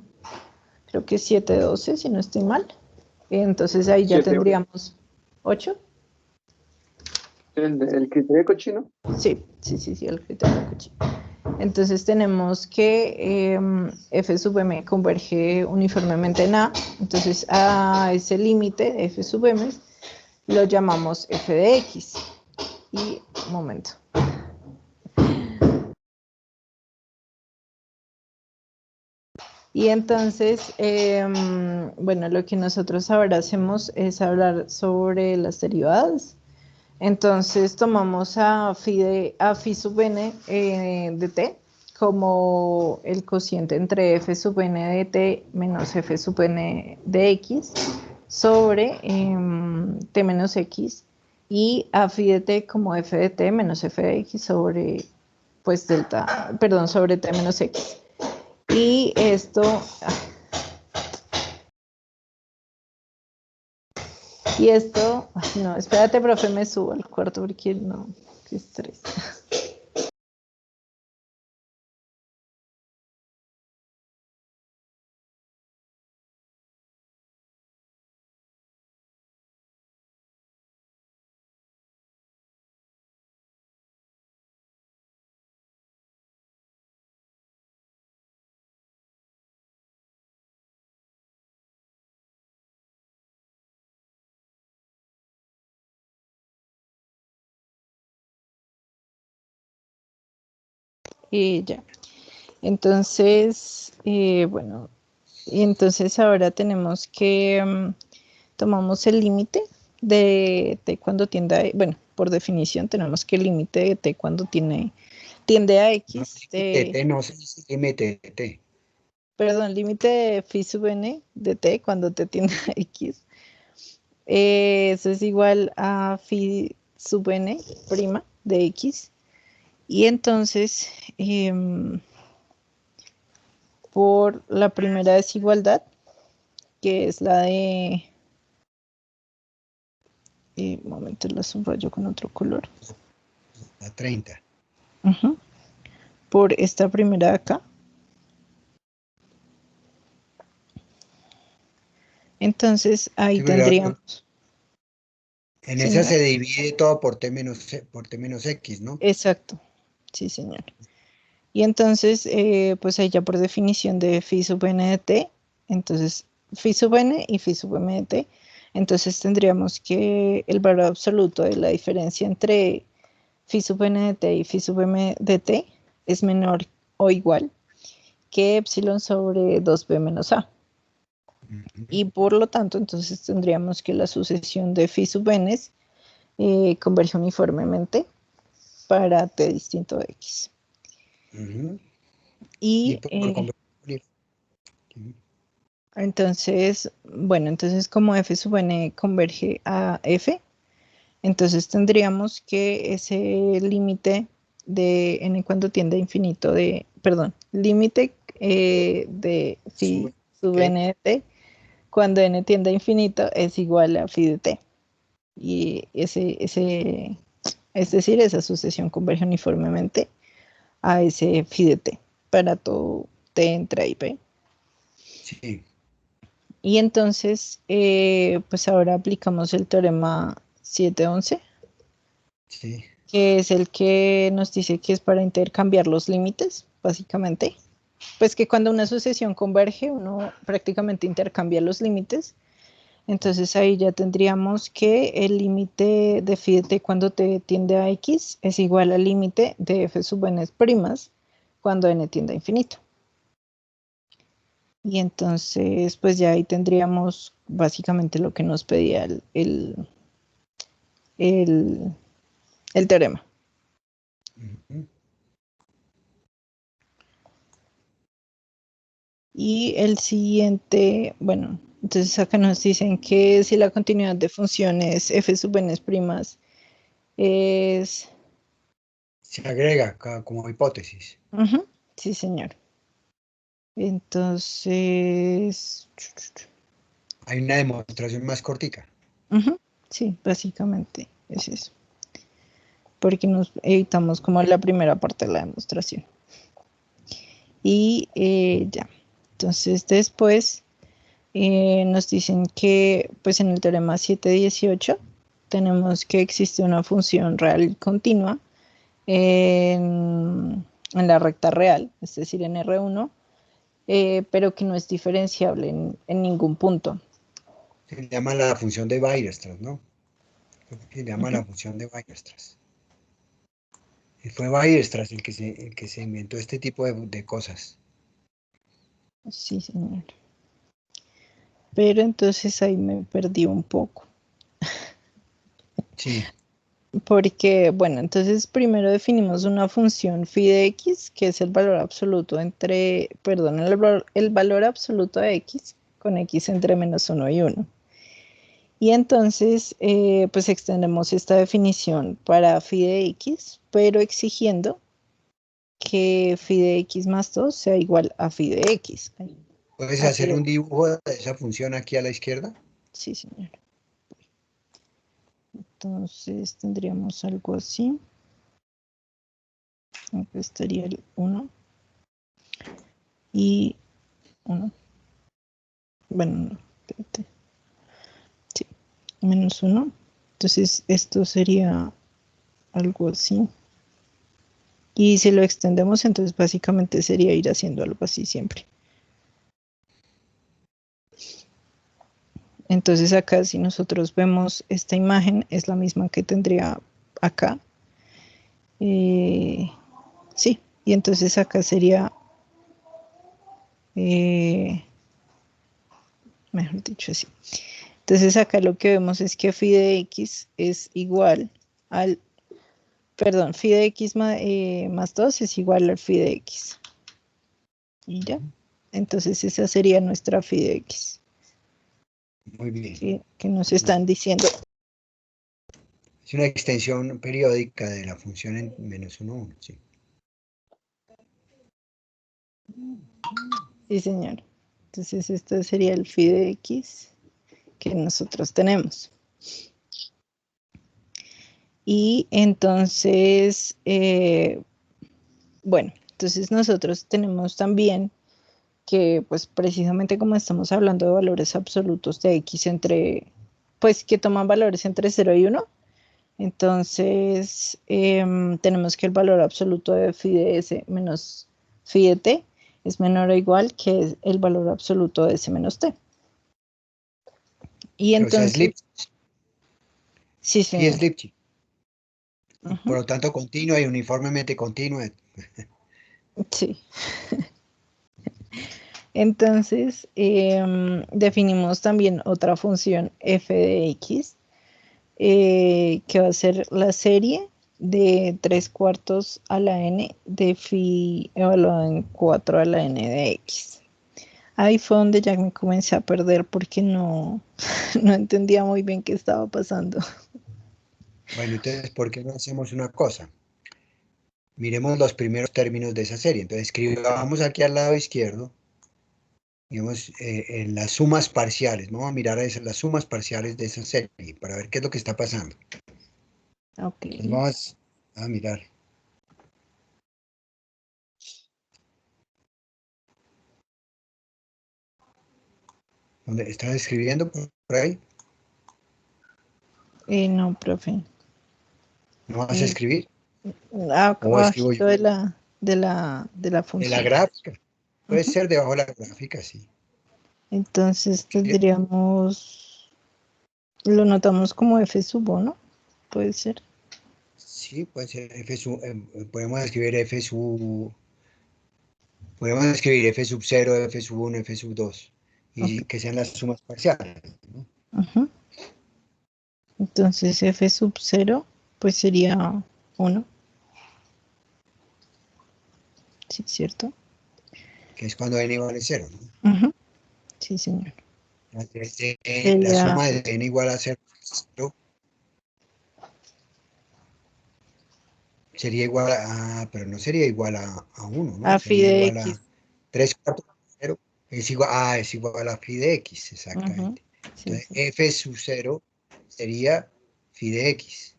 C: creo que 712, si no estoy mal. Entonces ahí ya
B: 7.
C: tendríamos 8.
B: ¿El criterio cochino?
C: Sí, el criterio cochino. Entonces tenemos que f sub m converge uniformemente en a. Entonces a ese límite de f sub m lo llamamos f de x. Y, un momento. Y entonces, bueno, lo que nosotros ahora hacemos es hablar sobre las derivadas. Entonces tomamos a phi sub n de t como el cociente entre f sub n de t menos f sub n de x sobre t menos x y a phi de t como f de t menos f de x sobre, pues sobre t menos x. Y esto... Y esto, no, espérate, profe, me subo al cuarto porque no, qué estrés. Y ya. Entonces, bueno, y entonces ahora tenemos que tomamos el límite de t cuando tiende a, bueno, por definición tenemos que el límite de t cuando tiende a x.
A: No sé si límite de t.
C: Perdón, límite de phi sub n de t cuando t tiende a x. Eso es igual a phi sub n prima de x. Y entonces, por la primera desigualdad, que es la de... un momento, la subrayo con otro color.
A: La 30.
C: Por esta primera de acá. Entonces, ahí
A: Sí,
C: tendríamos...
A: En esa
C: Señor.
A: se divide todo por T menos X, ¿no?
C: Exacto, sí, señor. Y entonces, pues ahí ya por definición de phi sub n de t, entonces phi sub n y phi sub m de t, entonces tendríamos que el valor absoluto de la diferencia entre phi sub n de t y phi sub m de t es menor o igual que epsilon sobre 2b menos a. Y por lo tanto, entonces tendríamos que la sucesión de phi sub n converge uniformemente para t distinto de x.
A: Ujú.
C: Y
A: por conversión.
C: entonces, bueno, entonces como f sub n converge a f, entonces tendríamos que ese límite de n cuando tiende a infinito perdón, límite de phi sub
A: ¿Qué?
C: n de t cuando n tiende a infinito es igual a phi de t. Y es decir, esa sucesión converge uniformemente a ese phi de t para todo t entre A y b.
A: Sí,
C: Y entonces, pues ahora aplicamos el teorema 711,
A: sí.
C: que es el que nos dice que es para intercambiar los límites, básicamente. Pues que cuando una sucesión converge, uno prácticamente intercambia los límites. Entonces ahí ya tendríamos que el límite de phi de t cuando t tiende a x es igual al límite de f sub n primas cuando n tiende a infinito. Y entonces, pues ya ahí tendríamos básicamente lo que nos pedía el, el teorema.
A: Ujú.
C: Y el siguiente, bueno, entonces acá nos dicen que si la continuidad de funciones f sub n primas es...
A: Se agrega como hipótesis.
C: Ujú, sí, señor. Entonces,
A: Hay una demostración más cortica.
C: ujú, sí, básicamente es eso. Porque nos evitamos como la primera parte de la demostración. Y ya. Entonces después nos dicen que pues en el teorema 718 tenemos que existe una función real y continua en la recta real, es decir, en R1, pero que no es diferenciable en ningún punto.
A: Se llama la función de Weierstrass, ¿no? Creo que se llama
C: Ujú.
A: la función de Weierstrass. Y fue Weierstrass el que se inventó este tipo de cosas.
C: Sí, señor. Pero entonces ahí me perdí un poco.
A: Sí.
C: Porque, bueno, entonces primero definimos una función phi de x, que es el valor absoluto perdón, el valor absoluto de x con x entre -1 y 1. Y entonces, pues extendemos esta definición para phi de x, pero exigiendo que phi de x más 2 sea igual a phi de x.
A: ¿Puedes
C: A phi
A: hacer
C: de-
A: un dibujo de esa función aquí a la izquierda?
C: Sí, señor. Entonces tendríamos algo así. Acá estaría el 1 y 1. Bueno, no, espérate. Sí, -1. Entonces esto sería algo así. Y si lo extendemos, entonces básicamente sería ir haciendo algo así siempre. Entonces acá si nosotros vemos esta imagen, es la misma que tendría acá. Sí, y entonces acá sería, mejor dicho así. Entonces acá lo que vemos es que phi de x es igual al, perdón, phi de x más 2 es igual al phi de x. Y ya. Entonces esa sería nuestra phi de x
A: Muy bien.
C: que nos están diciendo.
A: Es una extensión periódica de la función en -1, 1, sí.
C: Sí, señor. Entonces esto sería el phi de x que nosotros tenemos. Y entonces, bueno, entonces nosotros tenemos también que, pues precisamente como estamos hablando de valores absolutos de x entre pues que toman valores entre 0 y 1. Entonces, tenemos que el valor absoluto de phi de S menos phi de T es menor o igual que el valor absoluto de S menos T. Y
A: O sea, es
C: entonces,
A: Lipschitz.
C: sí,
A: Sí, es
C: señor.
A: Lipschitz.
C: Ujú,
A: Por lo tanto, continua y uniformemente continua.
C: sí. Entonces, definimos también otra función f de x, que va a ser la serie de 3/4 a la n de phi evaluado en 4 a la n de x. Ahí fue donde ya me comencé a perder porque no, no entendía muy bien qué estaba pasando.
A: Bueno, entonces, ¿por qué no hacemos una cosa? Miremos los primeros términos de esa serie. Entonces, escribamos aquí al lado izquierdo, digamos, en las sumas parciales. Vamos a mirar las sumas parciales de esa serie para ver qué es lo que está pasando.
C: Ok.
A: Entonces, vamos a mirar. ¿Dónde estás escribiendo por ahí?
C: No, profe.
A: ¿No vas a
C: Mm,
A: escribir? ¿O escribo yo?
C: Abajito de la
A: De la
C: función.
A: gráfica. Puede
C: Ujú.
A: ser debajo de la gráfica, sí.
C: Entonces tendríamos, lo notamos como f sub 1, puede ser.
A: Sí, puede ser podemos escribir podemos escribir f sub 0, f sub 1, f sub 2
C: Ok.
A: y que sean las sumas parciales, ¿no?
C: Ujú. Entonces f sub 0 pues sería 1, sí, ¿cierto?
A: Que es cuando n vale 0, ¿no?
C: Ujú. Sí, señor.
A: La
C: Sería
A: suma de n igual a 0 sería igual pero no sería igual a 1,
C: a
A: ¿no?
C: phi
A: Sería
C: de
A: igual a
C: x.
A: 3 cuartos de 0. Es igual a phi de x,
C: Ujú.
A: exactamente.
C: Sí,
A: Entonces,
C: sí.
A: f sub 0 sería phi de x.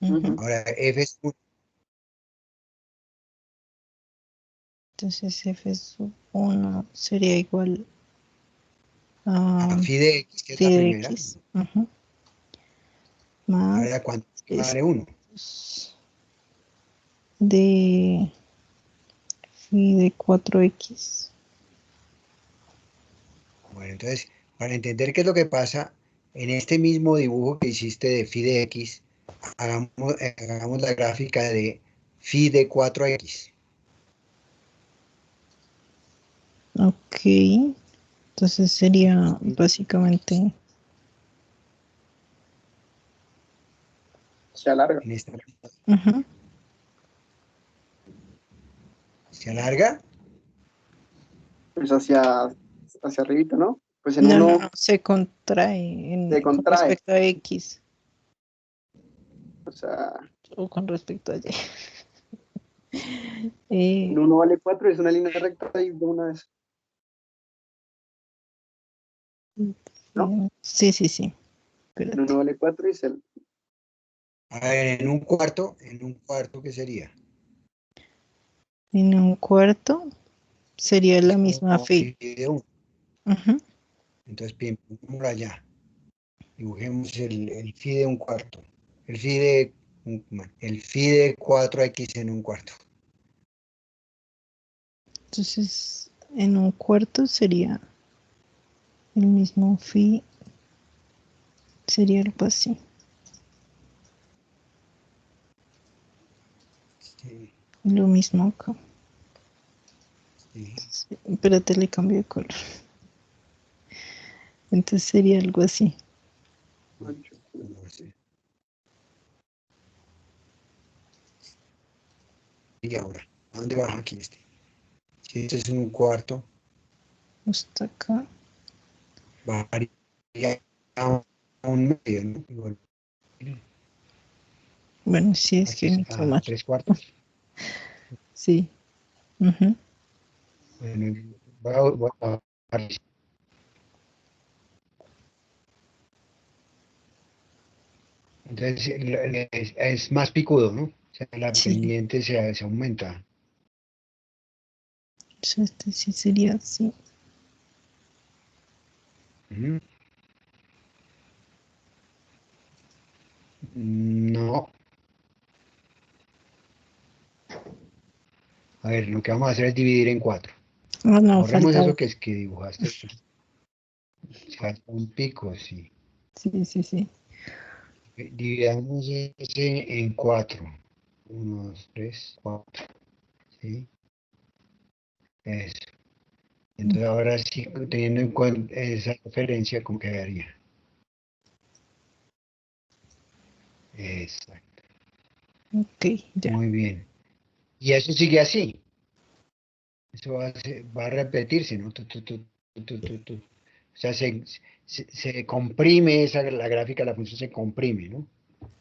C: Ujú.
B: Ujú.
A: Ahora, f sub
C: Entonces f sub 1 sería igual
A: a
C: a
A: phi de x, que es
C: phi
A: la
C: de
A: primera,
C: x. Ujú. Más
A: ahora cuánto
C: es
A: vale 1.
C: de phi de 4x.
A: Bueno, entonces, para entender qué es lo que pasa, en este mismo dibujo que hiciste de phi de x, hagamos la gráfica de phi de 4x.
C: Ok, entonces sería
A: Sí.
C: básicamente,
B: Se alarga.
A: En esta,
C: ujú,
A: se alarga.
B: Pues hacia arribita, ¿no? Pues en
C: no, no,
B: uno
C: no, se contrae
B: se
C: con
B: contrae.
C: respecto a x
B: O sea,
C: o con respecto a y.
B: en
C: Eh,
B: uno vale 4 y es una línea recta y de una vez, ¿no?
C: sí, sí, sí,
B: En uno
C: espérate.
B: vale 4 y se...
A: A ver, en un cuarto, ¿qué sería?
C: En un cuarto sería la
A: Es como
C: misma phi.
A: phi de 1.
C: Ujú.
A: Entonces, por allá. Dibujemos el phi de un cuarto. El phi de, el phi de 4x en un cuarto.
C: Entonces, en un cuarto sería el mismo phi, sería algo así.
A: Sí,
C: Lo mismo acá.
A: sí.
C: Sí, espérate, le cambio de color. Entonces sería algo así.
A: No sé. Y ahora, ¿a dónde baja aquí este? Si este es un cuarto,
C: Hasta acá.
A: bajaría a un medio, ¿no? Igual,
C: Bueno, sí, es
A: aquí
C: que
A: es
C: me quedó
A: a
C: mal.
A: 3 cuartos.
C: Sí. Ujú.
A: Bueno, voy a bajar. Entonces es más picudo, ¿no? O sea, la
C: Sí.
A: pendiente se aumenta.
C: Este sí sería así.
A: Ujú. ver, lo que vamos a hacer es dividir en 4.
C: Ah, no,
A: Borremos
C: falta.
A: eso que dibujaste. Falta un pico, sí.
C: Sí, sí, sí.
A: Dividamos ese en 4. 1, 2, 3, 4. ¿Sí? Eso. Entonces ahora sí, teniendo en cuenta esa referencia, ¿cómo quedaría? Exacto.
C: Ok, ya.
A: Muy bien. Y eso sigue así. Eso va a repetirse, ¿no? Tu. O sea, se comprime la gráfica, la función se comprime, ¿no?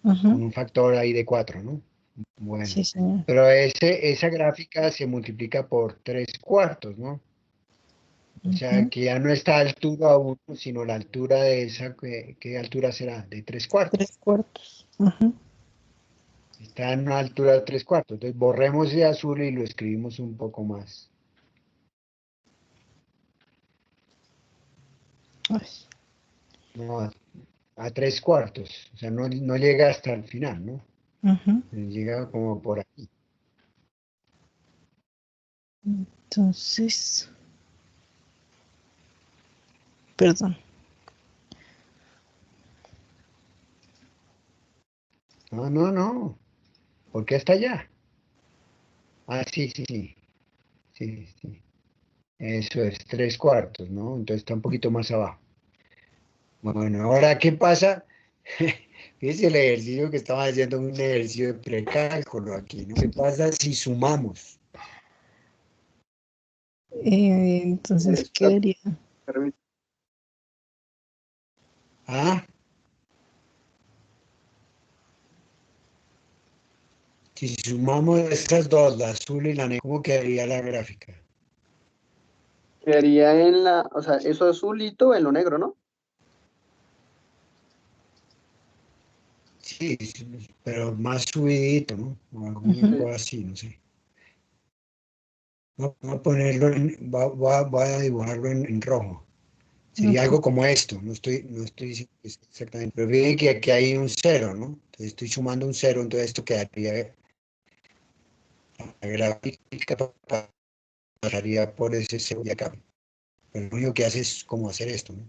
A: Con
C: Ujú.
A: un factor ahí de 4, ¿no? Bueno,
C: Sí, señor.
A: pero esa gráfica se multiplica por 3/4, ¿no? O sea,
C: Ujú.
A: que ya no está a altura 1, sino la altura de esa, ¿qué altura será? De 3/4.
C: 3/4. Ujú.
A: Está en una altura de 3/4. Entonces borremos ese azul y lo escribimos un poco más.
C: Ay,
A: No, a 3/4. O sea, no llega hasta el final, ¿no?
C: ujú.
A: Llega como por aquí.
C: Entonces, perdón.
A: No, no, no. ¿Por qué hasta allá? Ah, sí, sí, sí. Sí, sí. Eso es 3/4, ¿no? Entonces está un poquito más abajo. Bueno, ahora, ¿qué pasa? Fíjese el ejercicio que estaba haciendo, un ejercicio de precálculo aquí, ¿no? ¿Qué pasa si sumamos?
C: Entonces
B: Está-
C: quedaría.
A: Ah, si sumamos estas dos, la azul y la negra, ¿cómo quedaría la gráfica?
B: Quedaría en la, o sea, eso azulito en lo negro, ¿no?
A: Sí, sí, pero más subidito, ¿no? O alguna
C: Ujú.
B: Sí.
A: cosa así, no sé. Voy a ponerlo voy a dibujarlo en rojo. Sería
C: Ok.
A: algo como esto, no estoy diciendo que es exactamente, pero fíjense que aquí hay un cero, ¿no? Entonces estoy sumando un cero, entonces esto quedaría, la gráfica pasaría por ese cero de acá. Pero lo único que hace es como hacer esto, ¿no?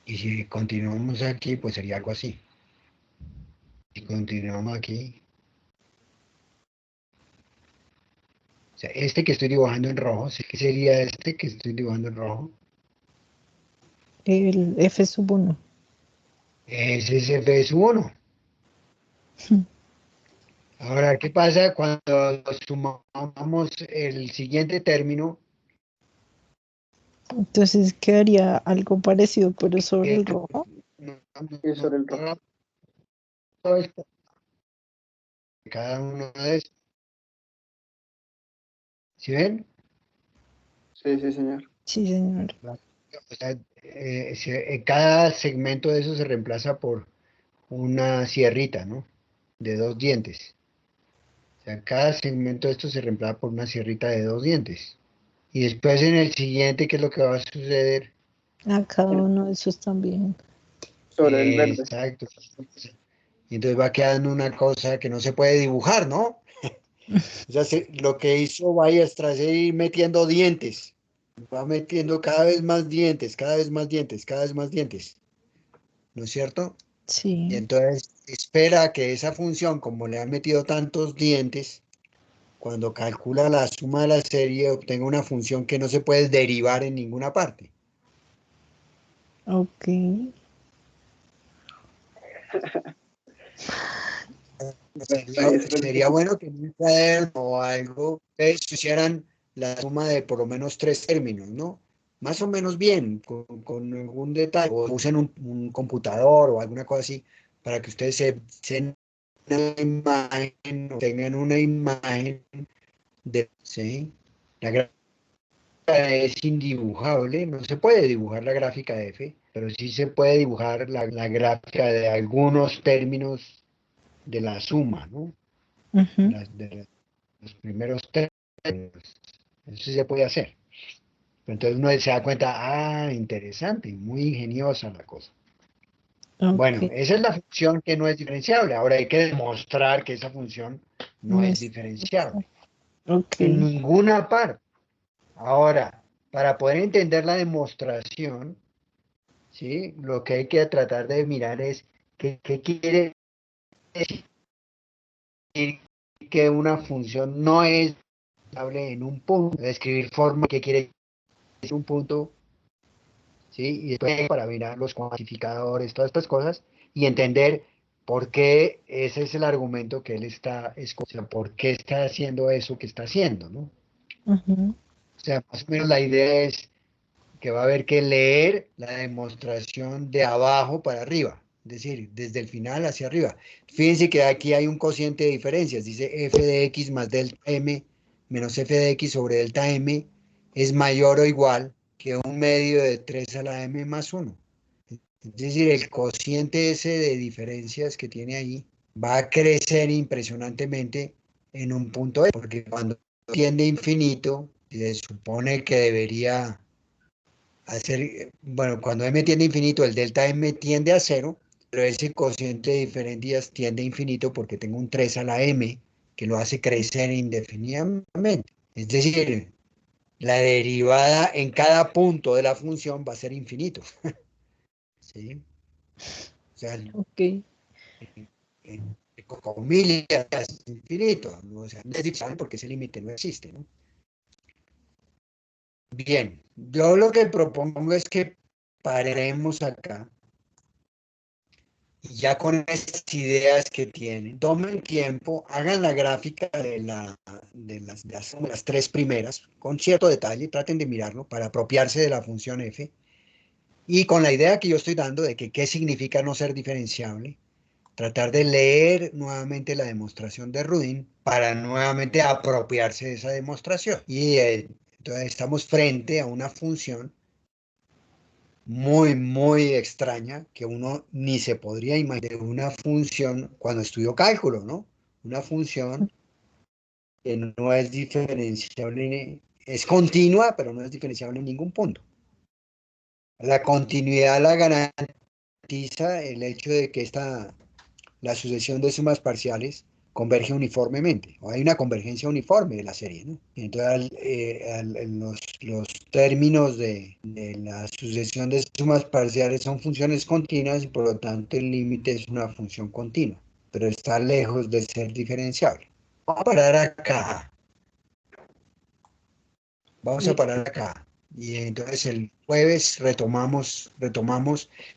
A: Y si continuamos aquí, pues sería algo así. Si continuamos aquí, o sea, este que estoy dibujando en rojo, ¿sí? ¿Qué sería este que estoy dibujando en rojo?
C: El F sub 1.
A: Ese es F1. Ahora, ¿qué pasa cuando sumamos el siguiente término?
C: Entonces quedaría algo parecido, pero sobre el
A: Que
C: rojo.
A: no,
B: Y sobre el rojo.
A: no es cada uno de estos. ¿Sí ven?
B: Sí, sí, señor.
C: Sí, señor.
A: O sea, cada segmento de eso se reemplaza por una sierrita, ¿no? De 2 dientes. O sea, cada segmento de esto se reemplaza por una sierrita de 2 dientes. Y después en el siguiente, ¿qué es lo que va a suceder?
C: A cada uno de esos también.
B: Sobre el verde.
A: Exacto. Y entonces va quedando una cosa que no se puede dibujar, ¿no? O sea, lo que hizo Bayes tras ir metiendo dientes, va metiendo cada vez más dientes, cada vez más dientes, cada vez más dientes, ¿no es cierto? Y
C: Sí.
A: entonces espera que esa función, como le han metido tantos dientes, cuando calcula la suma de la serie, obtenga una función que no se puede derivar en ninguna parte.
C: Ok.
A: Sería,
B: Ahí está
A: sería bueno que en un cuaderno o algo ustedes hicieran la suma de por lo menos 3 términos, ¿no? Más o menos bien, con algún detalle, o usen un computador o alguna cosa así, para que ustedes se una imagen, o tengan una imagen de, ¿sí? La gráfica es indibujable, no se puede dibujar la gráfica de F, pero sí se puede dibujar la gráfica de algunos términos de la suma, ¿no?
C: Ujú.
A: De los primeros términos. Eso sí se puede hacer. Pero entonces uno se da cuenta, interesante, muy ingeniosa la cosa. Bueno,
C: Ok,
A: esa es la función que no es diferenciable. Ahora hay que demostrar que esa función no
C: no
A: es
C: es.
A: diferenciable
C: Ok,
A: en ninguna parte. Ahora, para poder entender la demostración, ¿sí? Lo que hay que tratar de mirar es qué quiere decir que una función no es diferenciable en un punto. Describir forma, qué quiere decir un punto, ¿sí? Y después para mirar los cuantificadores, todas estas cosas, y entender por qué ese es el argumento que él está escogiendo, por qué está haciendo eso que está haciendo, ¿no?
C: ujú,
A: O sea, más o menos la idea es que va a haber que leer la demostración de abajo para arriba, es decir, desde el final hacia arriba. Fíjense que aquí hay un cociente de diferencias, dice f de x más delta m menos f de x sobre delta m es mayor o igual que un medio de 3 a la m más 1. Es decir, el cociente ese de diferencias que tiene ahí va a crecer impresionantemente en un punto E, porque cuando tiende a infinito, se supone que debería hacer, bueno, cuando m tiende a infinito, el delta m tiende a cero, pero ese cociente de diferencias tiende a infinito porque tengo un 3 a la m que lo hace crecer indefinidamente. Es decir, la derivada en cada punto de la función va a ser infinito. ¿Sí? O sea,
C: ok.
A: con comillas es infinito, ¿no? O sea, no es diferenciable porque ese límite no existe, ¿no? Bien, yo lo que propongo es que paremos acá y ya con estas ideas que tienen, tomen tiempo, hagan la gráfica de las tres primeras con cierto detalle, traten de mirarlo para apropiarse de la función f y con la idea que yo estoy dando de que qué significa no ser diferenciable, tratar de leer nuevamente la demostración de Rudin para nuevamente apropiarse de esa demostración. Y entonces estamos frente a una función muy, muy extraña que uno ni se podría imaginar una función cuando estudió cálculo, ¿no? Una función que no es diferenciable, es continua, pero no es diferenciable en ningún punto. La continuidad la garantiza el hecho de que la sucesión de sumas parciales converge uniformemente, o hay una convergencia uniforme de la serie, ¿no? Entonces, los términos de la sucesión de sumas parciales son funciones continuas y por lo tanto el límite es una función continua, pero está lejos de ser diferenciable. Vamos a parar acá, vamos a parar acá. Y entonces el jueves retomamos,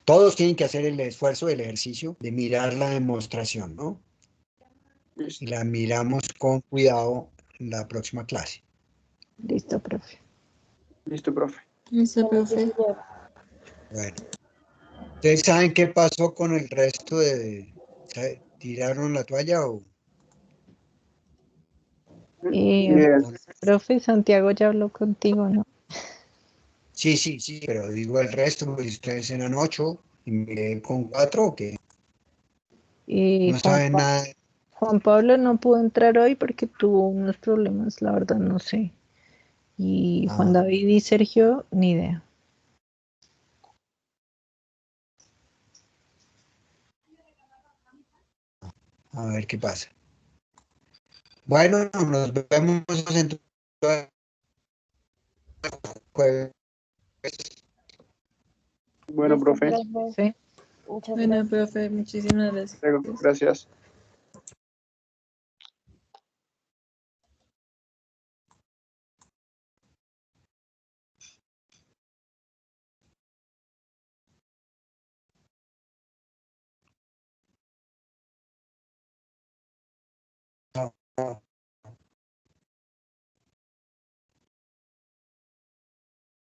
A: todos tienen que hacer el esfuerzo, el ejercicio de mirar la demostración, ¿no? Y
B: Listo,
A: la miramos con cuidado en la próxima clase.
C: Listo, profe.
B: listo, profe.
F: Listo,
D: Bueno, sí,
F: profe.
D: señor.
A: Bueno, ¿ustedes saben qué pasó con el resto ¿Tiraron la toalla o
C: Eh,
B: Bien,
A: o no?
C: profe, Santiago ya habló contigo, ¿no?
A: Sí, sí, sí, pero digo el resto, pues ustedes eran 8 y me quedé con 4 que
C: Eh,
A: no
C: Juan,
A: saben nada.
C: Juan Pablo no pudo entrar hoy porque tuvo unos problemas, la verdad no sé. Y Juan
A: Ah,
C: David y Sergio, ni idea.
A: a ver qué pasa. Bueno, nos vemos en jueves.
B: bueno,
D: Listo,
B: profe.
D: profe.
C: Sí.
D: Muchas
F: Bueno,
D: gracias.
F: profe, muchísimas gracias.
B: Luego, gracias.
A: Ah, ah.